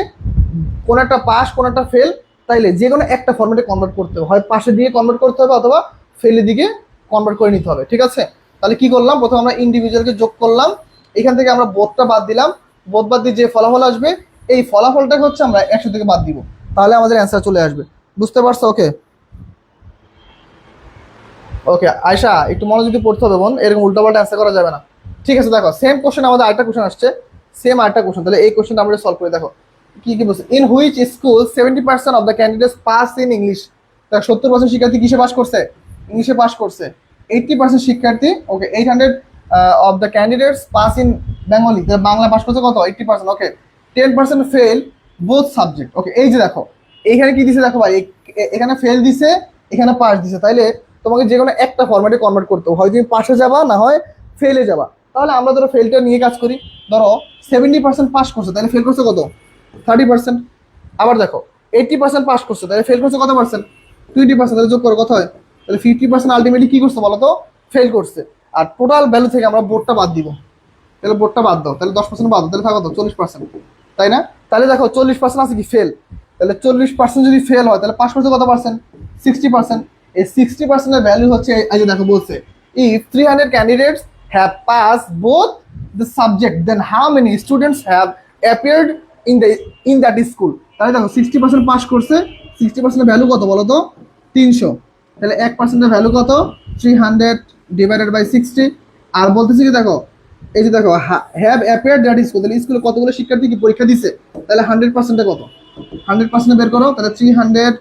কোন একটা পাস কোন একটা ফেল, তাইলে যে কোনো একটা ফর্মেটে কনভার্ট করতে হবে, হয় পাশে দিয়ে কনভার্ট করতে হবে অথবা ফেলের দিকে কনভার্ট করে নিতে হবে, ঠিক আছে। তাহলে কি করলাম, প্রথমে আমরা ইন্ডিভিজুয়ালকে যোগ করলাম, এখান থেকে আমরা বোধটা বাদ দিলাম, বোধ বাদ দিয়ে যে ফলাফল আসবে এই ফলাফলটাকে হচ্ছে আমরা 100 থেকে বাদ দিব, তাহলে আমাদের অ্যান্সার চলে আসবে। বুঝতে পারছো। ওকে ওকে আয়শা, একটু মনোযোগ দিয়ে পড়তে হবে বোন, এরকম উল্টাপাল্টা অ্যান্সার করা যাবে না। ঠিক আছে, দেখো সেম কোশ্চেন আমাদের আরেকটা কোশ্চেন আসছে, সেম আরেকটা কোশ্চেন, তাহলে এই কোশ্চেনটা আমরা সলভ করে দেখো কি কি বলছে। In which school 70% of the candidates pass in English, তার 70% শিক্ষার্থী কিসে পাস করছে, ইংলিশে পাস করছে। 80% শিক্ষার্থী, ওকে 800 of the candidates pass in Bengali, Bangla pass করছে কত 80%, ওকে 10% ফেল বোথ সাবজেক্ট। ওকে এই যে দেখো এইখানে কি দিছে দেখো ভাই, এখানে ফেল দিছে, এখানে পাস দিছে, তাইলে তোমাকে যে কোনো একটা ফরম্যাটে কনভার্ট করতে হবে, হয় তুমি পাসে যাবা না হয় ফেলে যাবা। তাহলে আমরা ধরো ফেলটা নিয়ে কাজ করি, ধরো 70% পাস করছে, তাহলে ফেল করছে কত 30%। আবার দেখো 80% পাস করছে, তাহলে ফেল করছে কত পার্সেন্ট 20%, তাহলে যোগ করো কত হয়, তাহলে 50% আলটিমেটলি কি করছে বলো তো, ফেল করছে। আর টোটাল ভ্যালু থেকে আমরা বোর্ডটা বাদ দিব, তাহলে বোর্ডটা বাদ দাও, তাহলে 10% বাদ দাও, তাহলে থাকো তো 40%, তাই না। তাহলে দেখো 40% আছে কি ফেল, তাহলে 40% যদি ফেল হয় তাহলে পাস করছে কত পার্সেন্ট 60%। এই 60%-এর ভ্যালু হচ্ছে এই যে দেখো বলছে, if 300 candidates have pass both the subject then how many students have appeared in that school. তাহলে দেখো 60% পাস করছে, 60%-এর ভ্যালু কত বলো তো 300, তাহলে 1%-এর ভ্যালু কত 300 ডিভাইডেড বাই 60। আর বলতেছি কি দেখো এই যে দেখো হ্যাভ অ্যাপিয়ার্ড দ্যাট স্কুল, তাহলে স্কুলে কতগুলো শিক্ষার্থী কি পরীক্ষা দিছে, তাহলে 100%-এ কত 100% বের করো, তাহলে 300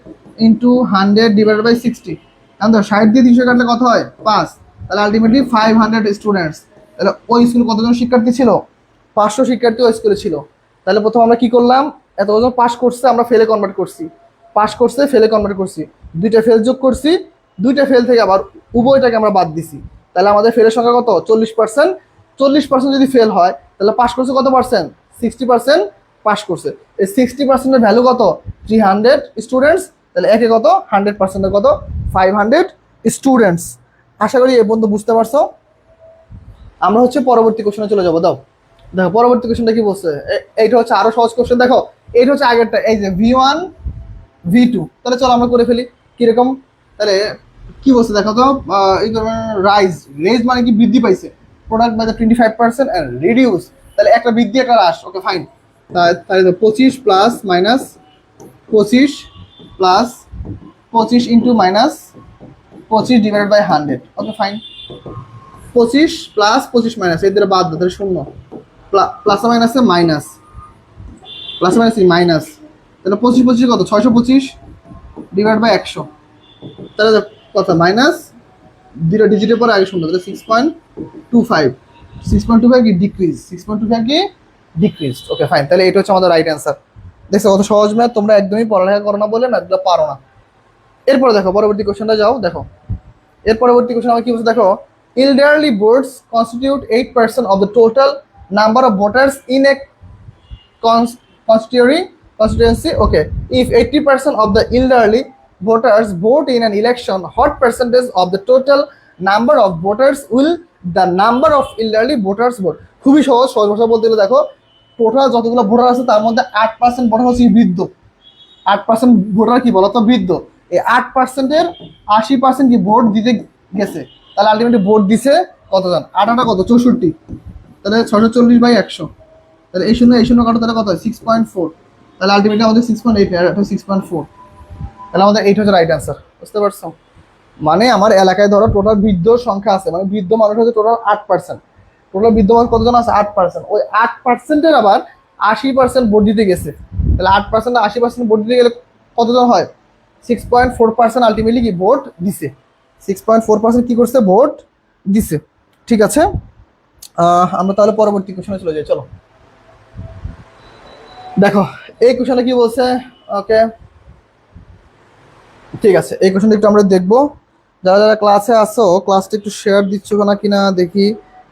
ইন্টু 100 ডিভাইডেড বাই 60, এখন তো 60 দিয়ে 300 কাটলে কত হয় 5, তাহলে আলটিমেটলি 500 স্টুডেন্টস। তাহলে ওই স্কুলে কতজন শিক্ষার্থী ছিল, 500 শিক্ষার্থী ওই স্কুলে ছিল। তাহলে প্রথম আমরা কি করলাম, এতজন পাস করছে আমরা ফেলে কনভার্ট করছি, পাস করছে ফেলে কনভার্ট করছি, দুইটা ফেল যোগ করছি, দুইটা ফেল থেকে আবার উভয়টাকে আমরা বাদ দিছি, তাহলে আমাদের ফেলের সংখ্যা কত 40%। 40% যদি ফেল হয় তাহলে পাস করছে কত পার্সেন্ট 60% পাস করছে। এই 60%-এর ভ্যালু কত 300 স্টুডেন্টস, তাহলে একে কত 100%-এর কত 500 স্টুডেন্টস। আশা করি এই বন্ধু বুঝতে পারছো। আমরা হচ্ছে পরবর্তী কোশ্চেনে চলে যাবো। দাও দেখো পরবর্তী কোশ্চেনটা কি বলছে, এইটা হচ্ছে আরো সহজ কোশ্চেন। দেখো এইটা হচ্ছে আগেরটা, এই যে V1 V2, তাহলে চলো আমরা করে ফেলি কিরকম। তাহলে কি বলছে দেখো তো, এই রাইজ, রেজ মানে কি বৃদ্ধি পাইছে, product by the 25% and reduce, তাহলে একটা বৃদ্ধি একটা হ্রাস, ওকে ফাইন। তাহলে 25 plus minus 25 plus 25 into minus 25 divided by 100, okay fine. 25 plus 25 minus এর দ্বারা বাদ দাও, তাহলে শূন্য, প্লাস মাইনাসে মাইনাস, প্লাস মাইনাস মাইনাস, তাহলে 25 25 কত 625 ডিভাইড বাই 100, তাহলে কথা মাইনাস 0 ডিজিটের পরে আগে শূন্য, তাহলে 6.25, 6.25 কি ডিক্রিজ, 6.25 কি ডিক্রিজ, ওকে ফাইন। তাহলে এটা হচ্ছে আমাদের রাইট অ্যান্সার। দেখছো কত সহজ ম্যাথ, তোমরা একদমই পড়ালেখা করো না বলে ম্যাথগুলো পারো না। এরপরে দেখো পরবর্তী কোশ্চেনটা যাও, দেখো এর পরবর্তী কোশ্চেন আমার কি বলছে দেখো, elderly votes constitute 8% of the total number of voters in a constituency. Okay, if 80% of the elderly voters vote in an election, what percentage of the total number of voters will the number of elderly voters vote? খুবই সহজ, সহজ ভাষা বলতে গেলে দেখো total যতগুলো voter আছে তার মধ্যে 8% ভোটার হচ্ছে বৃদ্ধ, 8% ভোটার কি বলতো বৃদ্ধ। এই 8%-এর 80% কি ভোট দিতে গেছে, তাহলে আলটিমেটলি ভোট দিছে কতজন, 8 কত 64, তাহলে 640/100, তাহলে এই শূন্য কাটো, তাহলে কত হয় 6.4, তাহলে আলটিমেটলি আমাদের 6.8 আর 6.4, তাহলে আমাদের 8 হচ্ছে রাইট অ্যান্সার। বুঝতে পারছো? মানে আমার এলাকায় ধরো টোটাল বৃদ্ধ সংখ্যা আছে, মানে বৃদ্ধ মানুষ হচ্ছে টোটাল 8%। টোটাল বৃদ্ধ মানুষ কতজন আছে? 8%। ওই 8%-এর আবার 80% ভোট দিতে গেছে, তাহলে 8% 80% ভোট দিতে গেলে কতজন হয়? 6.4% আলটিমেটলি কি ভোট দিছে, 6.4% কি করছে? ভোট দিছে। ঠিক আছে, আমরা তাহলে পরবর্তী কোশ্চেনে চলে যাই। চলো দেখো এই কোশ্চেনে কি বলছে। ওকে, ঠিক আছে, এই কোশ্চেনটা একটু আমরা দেখবো। যারা যারা ক্লাসে আসো ক্লাসটা একটু শেয়ার দিচ্ছ না কিনা দেখি।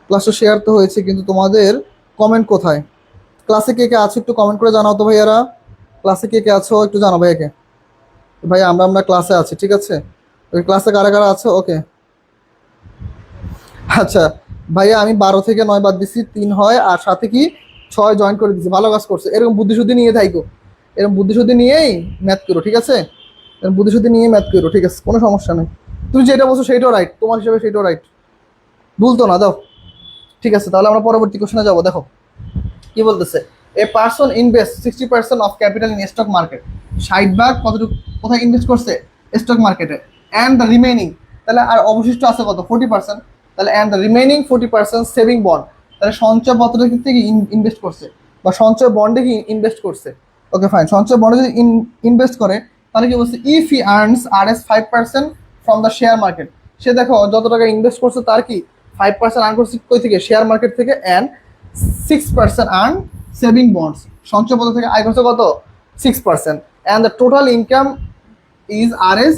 ক্লাসটা শেয়ার তো হয়েছে, কিন্তু তোমাদের কমেন্ট কোথায়? ক্লাসে কে কে আছো একটু কমেন্ট করে জানাও তো ভাইয়ারা। ক্লাসে কে কে আছো একটু জানাও ভাইয়াকে। ভাই আমরা ক্লাসে আছি, ঠিক আছে? ওই ক্লাসে কারা কারা আছো? ওকে, আচ্ছা ভাইয়া আমি 12 থেকে 9 বাদ দিছি, 3 হয়, আর সাথে কি 6 জয়েন করে দিছি। ভালো কাজ করছে, এরকম বুদ্ধিশুদ্ধি নিয়ে থাইকো, এরকম বুদ্ধিশুদ্ধি নিয়েই ম্যাথ করো, ঠিক আছে? এরকম বুদ্ধিশুদ্ধি নিয়ে ম্যাথ করো, ঠিক আছে, কোনো সমস্যা নেই। তুমি যেটা বলছো সেইটাও রাইট, তোমার হিসেবে সেইটাও রাইট, ভুল তো না। দাও, ঠিক আছে, তাহলে আমরা পরবর্তী কোশ্চেনে যাবো। দেখো কি বলতেছে, a person invest 60% of capital in stock market. 60 ভাগ কতটুকু কোথায় ইনভেস্ট করছে? স্টক মার্কেটে। অ্যান্ড দ্য রিমেনিং, তাহলে আর অবশিষ্ট আছে কত? 40%। তাহলে and the remaining 40% saving bond, তাহলে সঞ্চয় পত্রের থেকে ইনভেস্ট করছে, বা সঞ্চয় বন্ডে কি ইনভেস্ট করছে। ওকে ফাইন, সঞ্চয় বন্ডে যদি ইনভেস্ট করে, তাহলে কি বলছে? If he earns RS 5% from the share market. সে দেখো যত টাকা ইনভেস্ট করছে তার কি 5% আর্ন করছে কই থেকে? শেয়ার মার্কেট থেকে। অ্যান্ড 6% আর্ন সেভিং বন্ডস, সঞ্চয়পত্র থেকে আয় করছে কত? 6%। And the total income is RS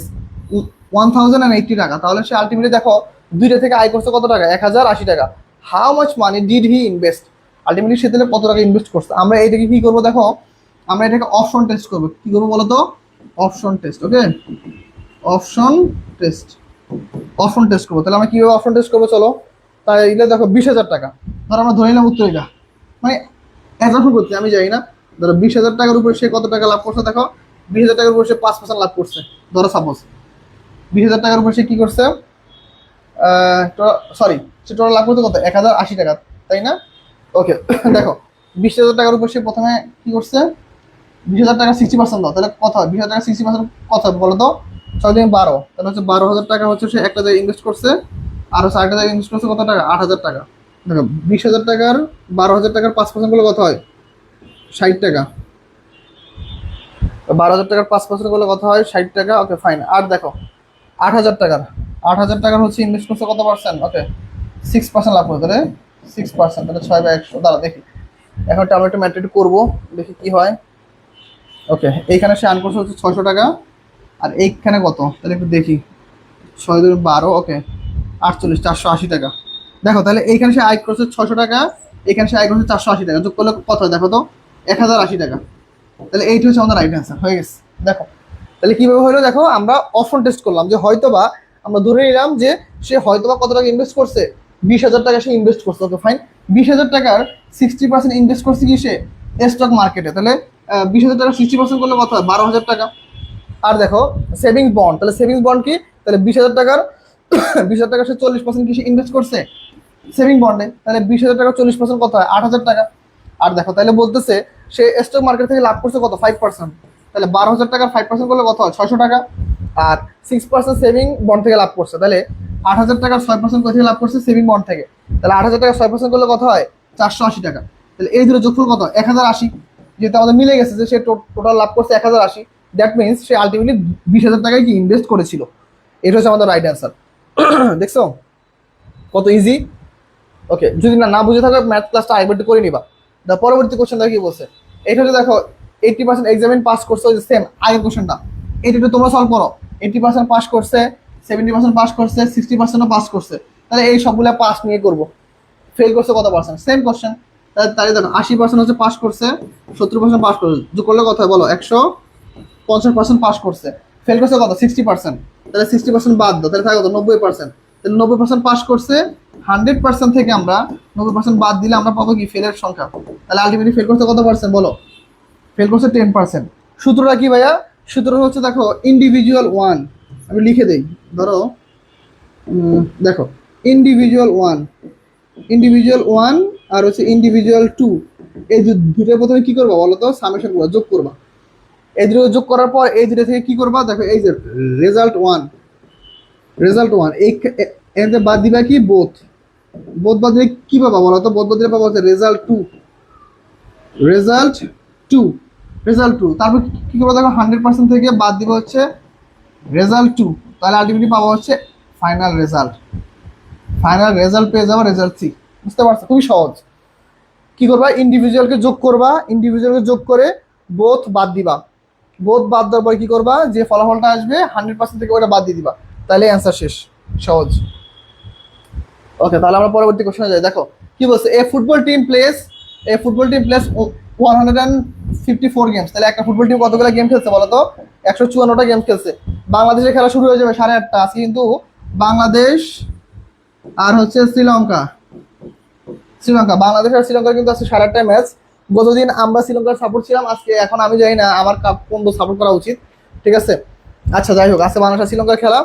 1080 টাকা। তাহলে সে আলটিমেটলি দেখো দুইটা থেকে আয় করছে কত টাকা? 1080 টাকা। How much money did he invest? Ultimately সে তাহলে কত টাকা ইনভেস্ট করছে। আমরা এইটাকে কি করবো দেখো, আমরা এটাকে অপশন টেস্ট করবো। কি করবো বলো তো? Option test. Okay, option test, option test করবো। তাহলে আমরা কিভাবে অপশন টেস্ট করবো চলো। তাই এটা দেখো 20,000 টাকা, ধর আমরা ধরে নিলাম উত্তর এটা, মানে অ্যাজাম্পশন করছি, আমি জানি না। ধরো 20,000 টাকার উপরে সে কত টাকা লাভ করছে দেখো, 20,000 টাকার উপর সে 5% লাভ করছে। ধরো সাপোজ 20,000 টাকার উপর সে কি করছে, সরি, সে টোটাল লাভ করতে কত? 1,080 টাকা, তাই না? ওকে দেখো 20,000 টাকার উপর সে প্রথমে কি করছে? 20,000 টাকা 60% দাও, তাহলে কত হয়? 20,000 টাকা 60% কত হবে বলো তো? 6 × 12, তাহলে হচ্ছে 12,000 টাকা হচ্ছে সে একটা জায়গায় ইনভেস্ট করছে, আর হচ্ছে আরেকটা জায়গায় ইনভেস্ট করছে কত টাকা? 8,000 টাকা। দেখো 20,000 টাকার 12,000 টাকার 5% করলে কত হয়? 60 টাকা। 12,000 টাকার 5% করলে কত হয়? 60 টাকা। Okay fine. আর দেখো 8,000 টাকার হচ্ছে ইনভেস্ট করছে কত পার্সেন্ট? ওকে 6% লাভ করতে, তাহলে 6%, তাহলে 6/100। দাঁড়া দেখি, এখন আমরা একটু ম্যাট্রিক করবো, দেখি কি হয়। ওকে, এইখানে সে আর্ন করছে হচ্ছে 600 টাকা, আর এইখানে কত? তাহলে একটু দেখি, 6×12, ওকে 48, 480 টাকা। দেখো তাহলে এইখানে সে আয় করছে 600 টাকা, এখানে সে আয় করছে 480 টাকা, যোগ করলে কত হয় দেখো তো? 1,080 টাকা। তাহলে এইটা হচ্ছে আমাদের রাইট অ্যান্সার, হয়ে গেছে। দেখো তাহলে কিভাবে হলো, দেখো আমরা অপশন টেস্ট করলাম যে হয়তোবা আমরা ধরে নিলাম যে সে হয়তোবা কত টাকা ইনভেস্ট করছে, 20,000 টাকা সে ইনভেস্ট করছে। ওকে ফাইন, 20,000 টাকার 60% ইনভেস্ট করছে কি সে? স্টক মার্কেটে। তাহলে 20,000 টাকা 60% করলে কত হয়? 12,000 টাকা। আর দেখো সেভিংস বন্ড, তাহলে সেভিংস বন্ড কি? তাহলে 20,000 টাকার 20,000 টাকা সে 40% কি সে ইনভেস্ট করছে সেভিং বন্ডে, তাহলে 20,000 টাকা 40% কত হয়? 8,000 টাকা। আর দেখো তাহলে বলতেছে সে স্টক মার্কেট থেকে লাভ করছে কত? 5%, তাহলে 12,000 টাকার 5% করলে কত হয়? 600 টাকা। আর 6% সেভিং বন্ড থেকে লাভ করছে, তাহলে 8,000 টাকার 6% কোথা থেকে লাভ করছে? সেভিং বন্ড থেকে। তাহলে 8,000 টাকার 6% করলে কত হয়? 480 টাকা। তাহলে এই দুটো যোগফল কত? 1,080। যেহেতু আমাদের মিলে গেছে যে সে টোটাল লাভ করছে 1,080, দ্যাট মিনস সে আলটিমেটলি 20,000 টাকায় কি ইনভেস্ট করেছিল। এটা হচ্ছে আমাদের রাইট অ্যান্সার। দেখছো কত ইজি। ওকে, যদি না বুঝে থাকো ম্যাথ ক্লাসটা আইবার করে নিবা। পরবর্তী কোশ্চেন দেখো কি বলছে। এটা হচ্ছে দেখো 80% এক্সামিন পাস করছে, ওই সেম আগের কোশ্চেনটা, এটা একটু তোমরা সলভ করো। 80% পাস করছে, 70% পাস করছে, 60%ও পাস করছে, তাহলে এই সবগুলো পাস নিয়ে করবো। ফেল করছে কত পার্সেন্ট? Same question. তাহলে দেখো 80% হচ্ছে পাস করছে, 70% পাস করছে, যোগ করলে কত হয় বলো? 150% পাস করছে। ফেল করছে কত? 60%, তাহলে 60% বাদ দাও, তাহলে থাকে কত? 90%। তাহলে 90% পাস করছে, 100% থেকে আমরা 90% বাদ দিলে আমরা পাবো কি? ফেলের সংখ্যা। তাহলে আলটিমেটলি ফেল করছে কত পার্সেন্ট বলো? ফেল করছে 10%। সূত্রটা কি ভাইয়া? সূত্র হচ্ছে দেখো ইন্ডিভিজুয়াল ওয়ান, আমি লিখে দেই। ধরো দেখো ইন্ডিভিজুয়াল ওয়ান আর হচ্ছে ইন্ডিভিজুয়াল 2, এই দুটোর প্রথমে কি করবা বলো তো, সামেশন করবা, যোগ করবা। এই দুটো যোগ করার পর এই দুটো থেকে কি করবা, দেখো এই যে রেজাল্ট 1 এই এতে বাদ দিবা কি বোথ, বোধ বাদ দিলে কি পাবা বলো তো, বোধ বাদ দিলে পাবা হচ্ছে রেজাল্ট টু রেজাল্ট 2। তারপর কি করবো দেখো, 100% থেকে বাদ দিবা হচ্ছে রেজাল্ট 2, তাহলে আলটিমেটলি পাবো হচ্ছে ফাইনাল রেজাল্ট পেয়ে যাবো রেজাল্ট 3। বুঝতে পারছো, খুবই সহজ। কি করবা, ইন্ডিভিজুয়ালকে যোগ করবা, ইন্ডিভিজুয়ালকে যোগ করে বোথ বাদ দিবা, বোধ বাদ দেওয়ার পরে কি করবা, যে ফলাফলটা আসবে 100% থেকে ওটা বাদ দিয়ে দিবা, তাহলে অ্যান্সার শেষ, সহজ। ওকে, তাহলে আমরা পরবর্তী কোশ্চেনে যাই। দেখো কি বলছে, এ ফুটবল টিম প্লেস 154 গেমস। তাহলে একটা ফুটবল টিম কতগুলো গেম খেলছে বলো তো, 154টা গেম খেলছে। বাংলাদেশের খেলা শুরু হয়ে যাবে 8:30 আজকে, কিন্তু বাংলাদেশ আর হচ্ছে বাংলাদেশ আর শ্রীলঙ্কার কিন্তু আজকে 8:30টায় ম্যাচ। গতদিন আমরা শ্রীলঙ্কার সাপোর্ট ছিলাম, আজকে এখন আমি জানি না আমার কোন সাপোর্ট করা উচিত, ঠিক আছে। আচ্ছা যাই হোক, আজকে বাংলাদেশ শ্রীলঙ্কার খেলা,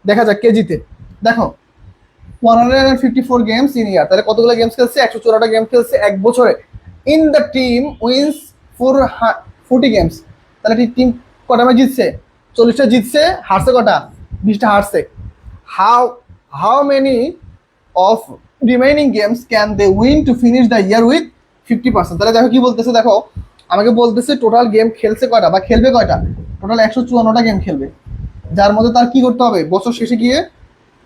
দেখা যাক কে জিতে। দেখো 154 গেমস ইন ইয়ার, তাহলে কতগুলো গেমস খেলছে, 114টা গেম খেলছে এক বছরে। In the team wins 40 games, তাহলে টিম কটা ম্যাচ জিতছে, 40টা জিতছে, হারছে কটা, 20টা হারছে। How how many of remaining games can they win to finish the year with 50%। তাহলে দেখো কি বলতেছে, দেখো আমাকে বলতেছে টোটাল গেম খেলছে কয়টা বা খেলবে কয়টা, টোটাল 154টা গেম খেলবে, যার মধ্যে তার কি করতে হবে, বছর শেষে গিয়ে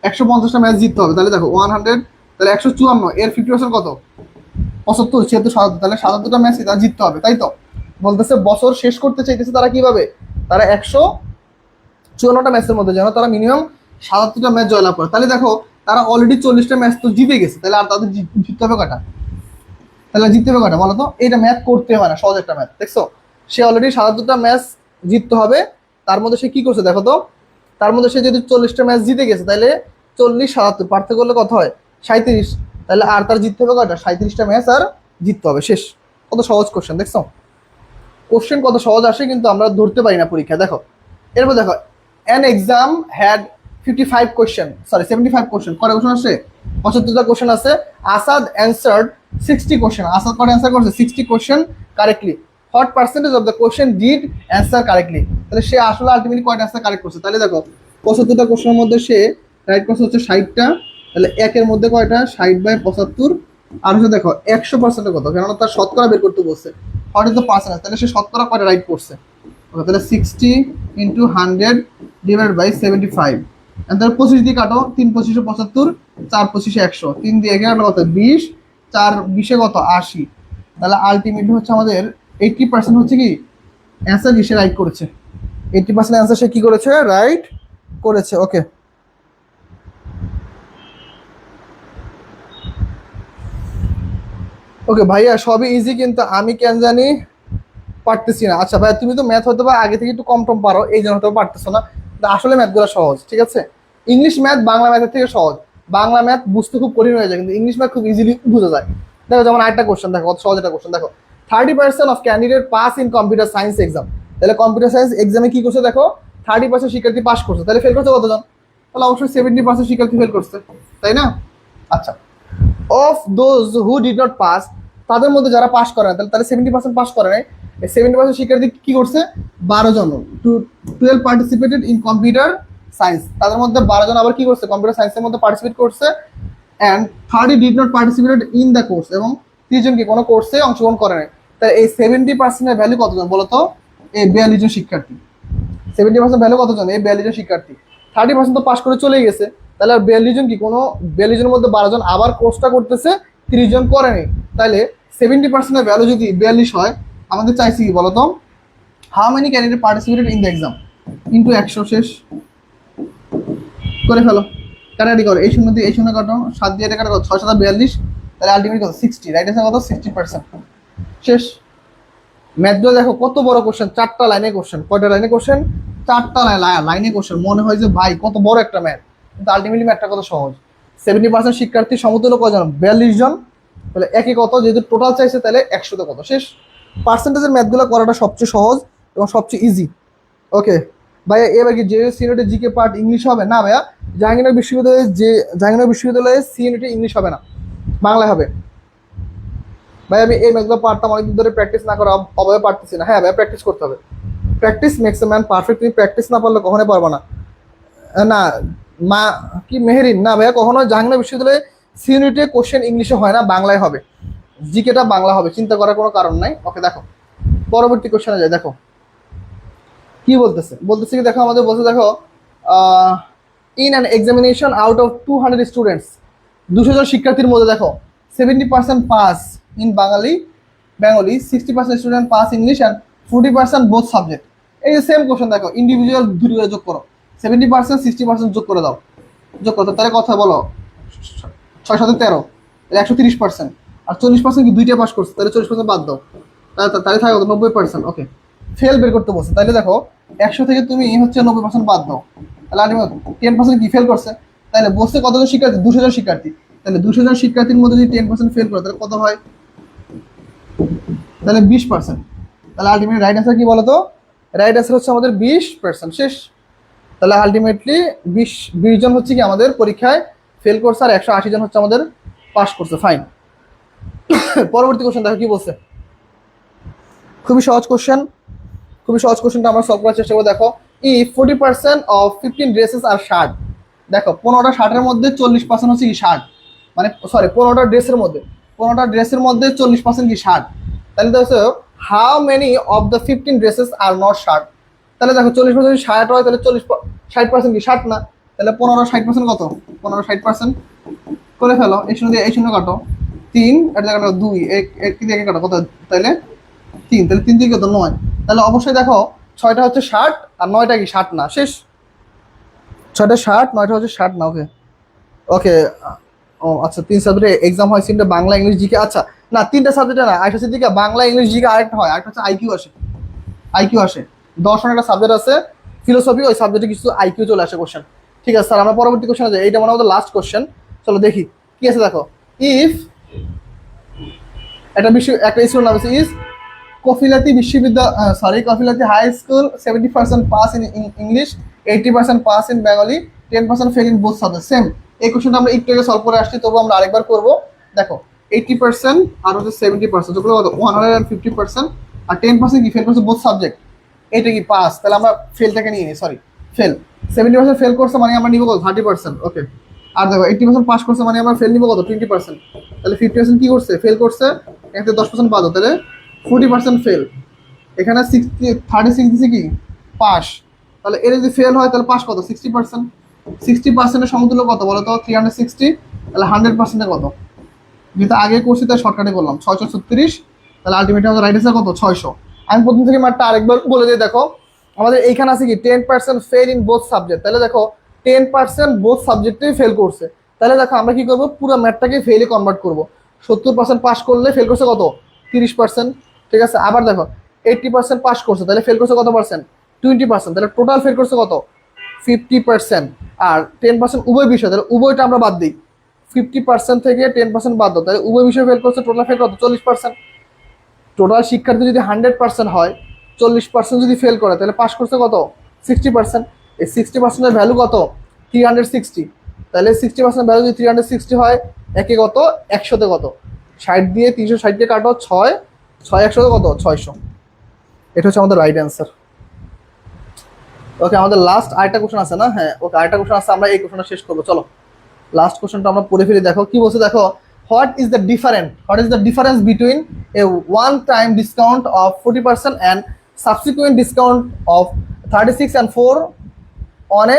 150টা ম্যাচ জিততে হবে। তাহলে দেখো 100, তাহলে 154 এর 50% কত, 75, 76, 77, তাহলে 77টা ম্যাচ তার জিততে হবে, তাই তো। বলতেছে বছর শেষ করতে চাইতেছে তারা কিভাবে, তারা 154টা ম্যাচের মধ্যে যেন তারা মিনিমাম 77টা ম্যাচ জয়লাভ করে। তাহলে দেখো তারা অলরেডি 40টা ম্যাচ তো জিতে গেছে, তাহলে আর তাদের জিততে হবে কটা, তাহলে জিততে হবে কটা বলো তো, এইটা ম্যাথ করতে হয় না, সহজ একটা ম্যাথ, দেখছো। সে অলরেডি 77টা ম্যাচ জিততে হবে, তার মধ্যে সে কি করছে দেখো তো, তার মধ্যে সে যদি 40টা ম্যাচ জিতে গেছে, তাহলে 40 77 পার্থক্য করলে কত হয়, 37, তাহলে আর তার জিততে হবে কয়টা, 37টা ম্যাচ আর জিততে হবে, শেষ। কত সহজ কোশ্চেন দেখছো, কোশ্চেন কত সহজ আসে কিন্তু আমরা ধরতে পারি না পরীক্ষা। দেখো এরপর দেখো, an exam had 55 question, sorry 75 question, কটা কোশ্চেন আসে, 75টা কোশ্চেন আছে। আসাদ অ্যান্সার্ড 60 কোশ্চেন, আসাদ কটা অ্যান্সার করছে, 60 question correctly. What percentage of the question did answer correctly, তাহলে সে আসলে আলটিমেটলি কয়টা অ্যান্সার কারেক্ট করছে। তাহলে দেখো 75টা কোশ্চেনের মধ্যে সে রাইট করছে হচ্ছে 60টা, তাহলে একের মধ্যে কয়টা, 60/75, আর হচ্ছে দেখো 100% কত, কেননা তার শতকরা বের করতে বলছে, হোয়াট ইজ দ্য পার্সেন্টেজ, তাহলে সে শতকরা কয়টা রাইট করছে। ওকে, তাহলে 60 × 100 / 75, তাহলে 25 দিয়ে কাটো, 3 × 25 = 75, 4 × 25 = 100, 3 দিয়ে 11 কত 20, 4 20 কত 80, তাহলে আলটিমেটলি হচ্ছে আমাদের 80% হচ্ছে কি অ্যান্সার সে রাইট করেছে, 80% অ্যান্সার সে কি করেছে, রাইট করেছে। ওকে, ওকে ভাইয়া সবই ইজি, কিন্তু আমি কেন জানি পারতেছি না। আচ্ছা ভাইয়া, তুমি তো ম্যাথ হয়তো বা আগে থেকে একটু কম টম পারো, এই জন্য হয়তো পারতেছো না, কিন্তু আসলে ম্যাথগুলো সহজ, ঠিক আছে। ইংলিশ ম্যাথ বাংলা ম্যাথের থেকে সহজ, বাংলা ম্যাথ বুঝতে খুব কঠিন হয়ে যায়, কিন্তু ইংলিশ ম্যাথ খুব ইজিলি বোঝা যায়। দেখো যেমন আরেকটা কোশ্চেন দেখো, কত সহজ একটা কোশ্চেন দেখো, 30% of candidate pass in computer science exam. তাহলে কম্পিউটার সায়েন্স এক্সামে কি করছে দেখো, 30% শিক্ষার্থী পাস করছে, তাহলে ফেল করছে কতজন, তাহলে অবশ্যই 70% শিক্ষার্থী ফেল করছে, তাই না। আচ্ছা, of those who did not pass, তাদের মধ্যে যারা পাস করে না, তাহলে 70% পাস করে নাই, 70% শিক্ষার্থী কি করছে, 12 জন, 12 পার্টিসিপেটেড ইন কম্পিউটার সায়েন্স, তাদের মধ্যে 12 জন আবার কি করছে, কম্পিউটার সায়েন্সের মধ্যে পার্টিসিপেট করছে। And 30 did not participated in the course, এবং 30 জন কি কোনো কোর্সে অংশগ্রহণ করে নাই। তাহলে এই 70%-এর ভ্যালু কতজন বলতো, এই 42 জন শিক্ষার্থী। 70% ভ্যালু কতজন, এই 42 জন শিক্ষার্থী। 30% তো পাস করে চলে গেছে, তাহলে আর 42 জন কি, কোনো 42 জনের মধ্যে 12 জন আবার কোর্সটা করতেছে, 30 জন করেনি। তাহলে 70%-এর ভ্যালু যদি 42 হয়, আমাদের চাইছি কি বলতো, how many candidate participated in the exam into 100, শেষ করে ফেলো, কাটাকাটি করো, এই শূন্য দিয়ে এই শূন্য কাটো, 7 দিয়ে এটা কাটো, 6 7 42, তাহলে আলটিমেট কত 60, রাইট আছে কত 60%, শেষ। ম্যাথগুলো দেখো কত বড় কোশ্চেন, 4টা লাইনে কোশ্চেন, কয়টা লাইনে কোশ্চেন, 4টা লাইনে কোশ্চেন, মনে হয় যে ভাই কত বড় একটা ম্যাথ, কিন্তু আলটিমেটলি ম্যাথটা কত সহজ। 70% শিক্ষার্থী সমতুল্য কয়জন, 42 জন, তাহলে একে কত, যেহেতু টোটাল চাইছে তাহলে 100তে কত, শেষ। পার্সেন্টেজের ম্যাথগুলো করাটা সবচেয়ে সহজ এবং সবচেয়ে ইজি। ওকে ভাইয়া, এবার কি যে সিনিয়রের জিকে পার্ট ইংলিশ হবে না ভাইয়া, জাহাঙ্গীরনগর বিশ্ববিদ্যালয়ে সিনিয়রে ইংলিশ হবে না, বাংলা হবে। ভাই আমি এই ম্যাথগুলো পারতাম অনেকদিন ধরে, প্র্যাকটিস না করা অভাবে পারতেছি না। হ্যাঁ ভাই, প্র্যাকটিস করতে হবে। Practice makes a man perfect. তুমি প্র্যাকটিস না পারলে কখনোই পারবা না। না, মা কি মেহেরিন না ভাইয়া, কখনো জাহাঙ্গীরনগর বিশ্ববিদ্যালয়ে সিউনিটে কোশ্চেন ইংলিশে হয় না, বাংলায় হবে। জিকেটা বাংলা হবে, চিন্তা করার কোনো কারণ নাই। ওকে দেখো পরবর্তী কোশ্চেনে যাই। দেখো কি বলতেছে, বলতেছে কি দেখো, আমাদের বলছে দেখো, in an examination out of 200 students, 200 জন শিক্ষার্থীর মধ্যে দেখো 70% pass in Bengali, 60% student pass English and 40% both subject. এই যে সেম কোশ্চেন দেখো, ইন্ডিভিজুয়াল দুটো করে যোগ করো, 70% 60% যোগ করে দাও, যোগ করো, তাহলে কথা বলো 6 7 13, 130%। আর 40% কি দুইটা পাস করছে, তাহলে 40% বাদ দাও, তাহলে থাকে 90%। ওকে, ফেল বের করতে বলছে, তাহলে দেখো 100 থেকে তুমি হচ্ছে 90% বাদ দাও, তাহলে আলটিমেট 10% কি ফেল করছে। তাহলে বসছে কতজন শিক্ষার্থী, 200 জন শিক্ষার্থী। তাহলে 200 জন শিক্ষার্থীর মধ্যে যদি 10% ফেল করে, তাহলে কত হয়, তাহলে 20%। তাহলে আলটিমেট রাইট অ্যান্সার কি বলতো, রাইট অ্যান্সার হচ্ছে আমাদের 20%। শেষ। তাহলে আলটিমেটলি 20 জন হচ্ছে কি আমাদের পরীক্ষায় ফেল করছে, আর 180 জন হচ্ছে আমাদের পাস করছে। ফাইন। পরবর্তী কোশ্চেন দেখো কি বলছে, খুবই সহজ কোশ্চেন, খুবই সহজ কোশ্চেনটা আমরা সলভ করার চেষ্টা করবো। দেখো, ইফ 40% অফ 15 ড্রেসেস আর শার্ট, দেখো 15টা শার্টের মধ্যে 40% হচ্ছে কি শার্ট, মানে সরি 15টা ড্রেসের মধ্যে 40% কি শার্ট। তাহলে দেখো how many of the 15 dresses are not shirt. তাহলে দেখো 40% শার্ট হয়, তাহলে 60% কি শার্ট না। তাহলে 15 60% কত, 15 60% করে ফেলো, এই শূন্য দিয়ে এই শূন্য কাটো, 3 এটা কাটো 2, এক দিয়ে কাটো কত, তাহলে 3, তাহলে 3 দিয়ে কত 9। তাহলে অবশ্যই দেখো 6টা হচ্ছে 60 আর 9টা কি 60 না। শেষ। 6টা 60, 9টা হচ্ছে 60 না। ওকে ওকে। ও আচ্ছা, 3 সাবজেক্টে এক্সাম হয়, 3টা বাংলা ইংলিশ জিকে। আচ্ছা না, 3টা সাবজেক্টে না, আরেকটা হচ্ছে দিকে বাংলা ইংলিশ জিকে, আরেকটা হয়, আরেকটা হচ্ছে আইকিউ আসে। আইকিউ আসে, দর্শন একটা সাবজেক্ট আছে, ফিলোসফি, ওই সাবজেক্টে কিছু আইকিউ চলে আসে কোশ্চেন। ঠিক আছে স্যার, আমরা পরবর্তী কোশ্চেনে যাই, এইটা মনে হয় লাস্ট কোশ্চেন। চলো দেখি কি আছে। দেখো, ইফ একটা স্কুল নাম আছে, ইজ কফিলাতি বিশ্ববিদ্যালয়, কফিলাতি high school 70% pass in English, 80% pass in Bengali, 10% fail in both subject. Same এই কোশ্চেনটা আমরা একটু আগে সলভ করে আসছি, তবু আমরা আরেকবার করবো। দেখো 80% আর হচ্ছে 70%, যেগুলো কত 150%, আর 10% কি ফেল করছে বোথ সাবজেক্ট, এটা কি পাস। তাহলে আমরা ফেলটাকে নিয়ে নিই, সরি ফেল। 70% ফেল করছে মানে আমরা নিব কত 30%। ওকে। আর দেখো 80% পাস করছে মানে আমরা ফেল নিব কত 20%। তাহলে 50% কি করছে, ফেল করছে, এখানে 10% বাদ, তাহলে 40% ফেল। এখানে 36 দিচ্ছে কি পাস। তাহলে এর যদি ফেল হয় তাহলে পাস কত 60%। 60%-এর সমতুল্য কত বলো তো 360। তাহলে 100%-এ কত, যেটা আগে করছি তাই শর্টকাটে করলাম, 636। তাহলে আলটিমেটলি আমাদের রাইট অ্যান্সার কত 600। আমি প্রথম থেকে মাত্রা আরেকবার বলে দিই। দেখো আমাদের এইখানে আছে কি 10% ফেল ইন বোথ সাবজেক্ট, তাহলে দেখো 10% বোথ সাবজেক্টেই ফেল করছে। তাহলে দেখো আমরা কি করবো, পুরো ম্যাথটাকে ফেলে কনভার্ট করবো। 70% পাস করলে ফেল করছে কত 30%। ঠিক আছে, আবার দেখো 80% পাস করছে, তাহলে ফেল করছে কত পার্সেন্ট 20%। তাহলে টোটাল ফেল করছে কত 50%। আর 10% উভয় বিষয়, তাহলে উভয়টা আমরা বাদ দিই, 50% থেকে 10% বাদ দাও, তাহলে উভয় বিষয় ফেল করছে, টোটাল ফেল কত 40%। টোটাল শিক্ষার্থী যদি 100% হয়, 40% যদি ফেল করে, তাহলে পাস করছে কত 60%। এই 60%-এর ভ্যালু কত 360। তাহলে 60% ভ্যালু যদি 360 হয়, একে কত 100-তে কত 60 দিয়ে 360 দিয়ে কাটো 6, 100-তে কত 600। এটা হচ্ছে আমাদের রাইট অ্যান্সার। ওকে, আমাদের লাস্ট আরেকটা কোশ্চেন আছে না, হ্যাঁ ওকে আরেকটা কোশ্চেন আছে, আমরা এই কোশ্চেনটা শেষ করবো। চলো লাস্ট কোশ্চেনটা আমরা পড়ে ফেলি। দেখো কি বলছে, দেখো what is the difference between A one time discount of 40% and subsequent discount of 36 and 4 on a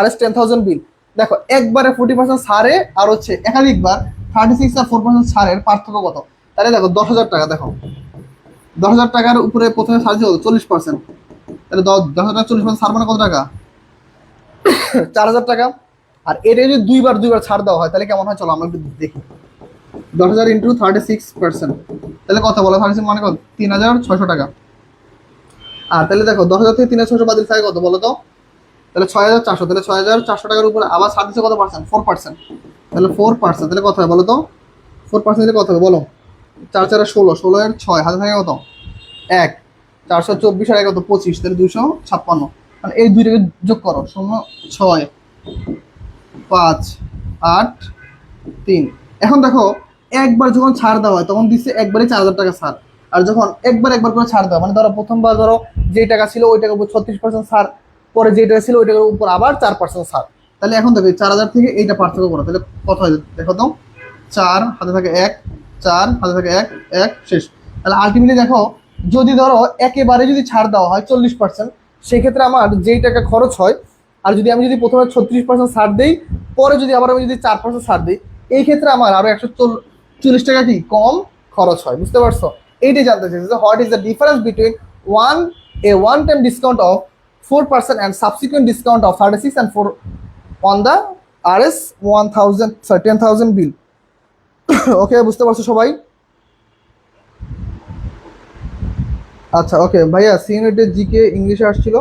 RS 10,000 বিল। দেখো একবারে 40% ছাড়ে আর হচ্ছে একাধিকবার 36 আর 4% ছাড়ের পার্থক্য কত। তাহলে দেখো 10,000 টাকা, দেখো 10,000 টাকার উপরে প্রথমে ছাড় ছিল 40%, তাহলে 10,000 টাকা 40% ছাড় মানে কত টাকা 4,000 টাকা। আর এটা যদি দুইবার ছাড় দেওয়া হয় তাহলে কেমন হয়, চলো আমরা একটু দেখি। 10,000 ইন্টু 36%, তাহলে কত বলো 36 মানে কত 3,600 টাকা। আর তাহলে দেখো 10,000 থেকে 3,600 বাদ দিলে থাকে কত বলো তো, তাহলে 6,400। তাহলে 6,400 টাকার উপরে আবার ছাড় দিচ্ছে কত পার্সেন্ট 4%। তাহলে 4%, তাহলে কত হয় বলো তো, 4% দিলে কত হবে বলো, 4 4 16, 16 এর 6 হাতে থাকে কত 1, 424 আর 1 কত 25, তাহলে 256। মানে এই দুইটাকে যোগ করো, 0 6 5 8 3। এখন দেখো একবার যখন ছাড় দেওয়া হয় তখন দিচ্ছে একবারে 4,000 টাকা ছাড়। আর যখন একবার একবার করে ছাড় দেওয়া মানে ধরো প্রথমবার ধরো যে টাকা ছিল ওই টাকার উপর 36% ছাড়, পরে যে টাকা ছিল ওই টাকার উপর আবার 4% ছাড়। তাহলে এখন দেখো 4,000 থেকে এইটা পার্থক্য করো, তাহলে কত হয় দেখো তো। 4 হাতে থাকে 1, 4 হাতে থাকে 1, 1 শেষ। তাহলে আলটিমেটলি দেখো যদি ধরো একেবারে যদি ছাড় দেওয়া হয় 40%, সেক্ষেত্রে আমার যেই টাকা খরচ হয়, আর যদি আমি যদি প্রথমে 36% ছাড় দিই, পরে যদি আবার আমি যদি 4% ছাড় দিই, এই ক্ষেত্রে আমার আরো 140 টাকা কি কম খরচ হয়। বুঝতে পারছো? এইটাই জানতে চাইছি, what is the difference between one time discount of 4% and subsequent discount of 36 and 4 on the RS 1000 sorry 10,000 bill. ওকে, বুঝতে পারছো সবাই? আচ্ছা ওকে ভাইয়া, সিনিয়রের জিকে ইংলিশে আসছিল,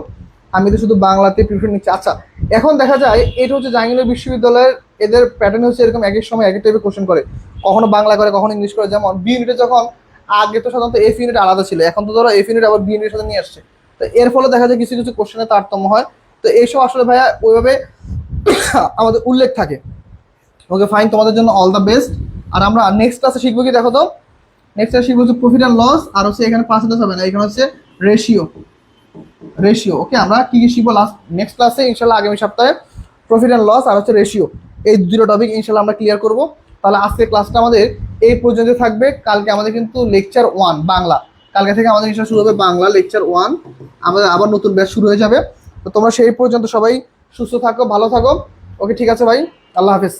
আমি তো শুধু বাংলাতে প্রিফার নিচ্ছি। আচ্ছা, এখন দেখা যায় এটা হচ্ছে জাহাঙ্গীরনগর বিশ্ববিদ্যালয়ের এদের প্যাটার্ন হচ্ছে এরকম, এক এক সময় এক এক টাইপের কোশ্চেন করে, কখনো বাংলা করে কখনো ইংলিশ করে। যেমন বি ইউনিটে যখন আগে তো সাধারণত এফ ইউনিট আলাদা ছিল, এখন তো ধরো এফ ইউনিট আবার বি ইউনিটের সাথে নিয়ে আসছে, তো এর ফলে দেখা যায় কিছু কিছু কোশ্চেনের তারতম্য হয়। তো এইসব আসলে ভাইয়া ওইভাবে আমাদের উল্লেখ থাকে। ওকে ফাইন, তোমাদের জন্য অল দ্য বেস্ট। আর আমরা নেক্সট ক্লাসে শিখবো কি দেখো তো, নেক্সট ক্লাসে শিখবো হচ্ছে প্রফিট অ্যান্ড লস, আর হচ্ছে এখানে পার্সেন্টেজ হবে না, এখানে হচ্ছে রেশিও। ওকে, আমরা কি কি শিখবো লাস্ট নেক্সট ক্লাসে ইনশাল্লাহ আগামী সপ্তাহে, প্রফিট অ্যান্ড লস আর হচ্ছে রেশিও, এই দুটো টপিক ইনশাল্লাহ আমরা ক্লিয়ার করবো। তাহলে আজকে ক্লাসটা আমাদের এই পর্যন্ত থাকবে। কালকে আমাদের কিন্তু লেকচার 1 বাংলা, কালকে থেকে আমাদের ইনশাল্লাহ শুরু হবে বাংলা লেকচার 1, আমাদের আবার নতুন ব্যাচ শুরু হয়ে যাবে। তো তোমরা সেই পর্যন্ত সবাই সুস্থ থাকো, ভালো থাকো। ওকে ঠিক আছে ভাই, আল্লাহ হাফেজ।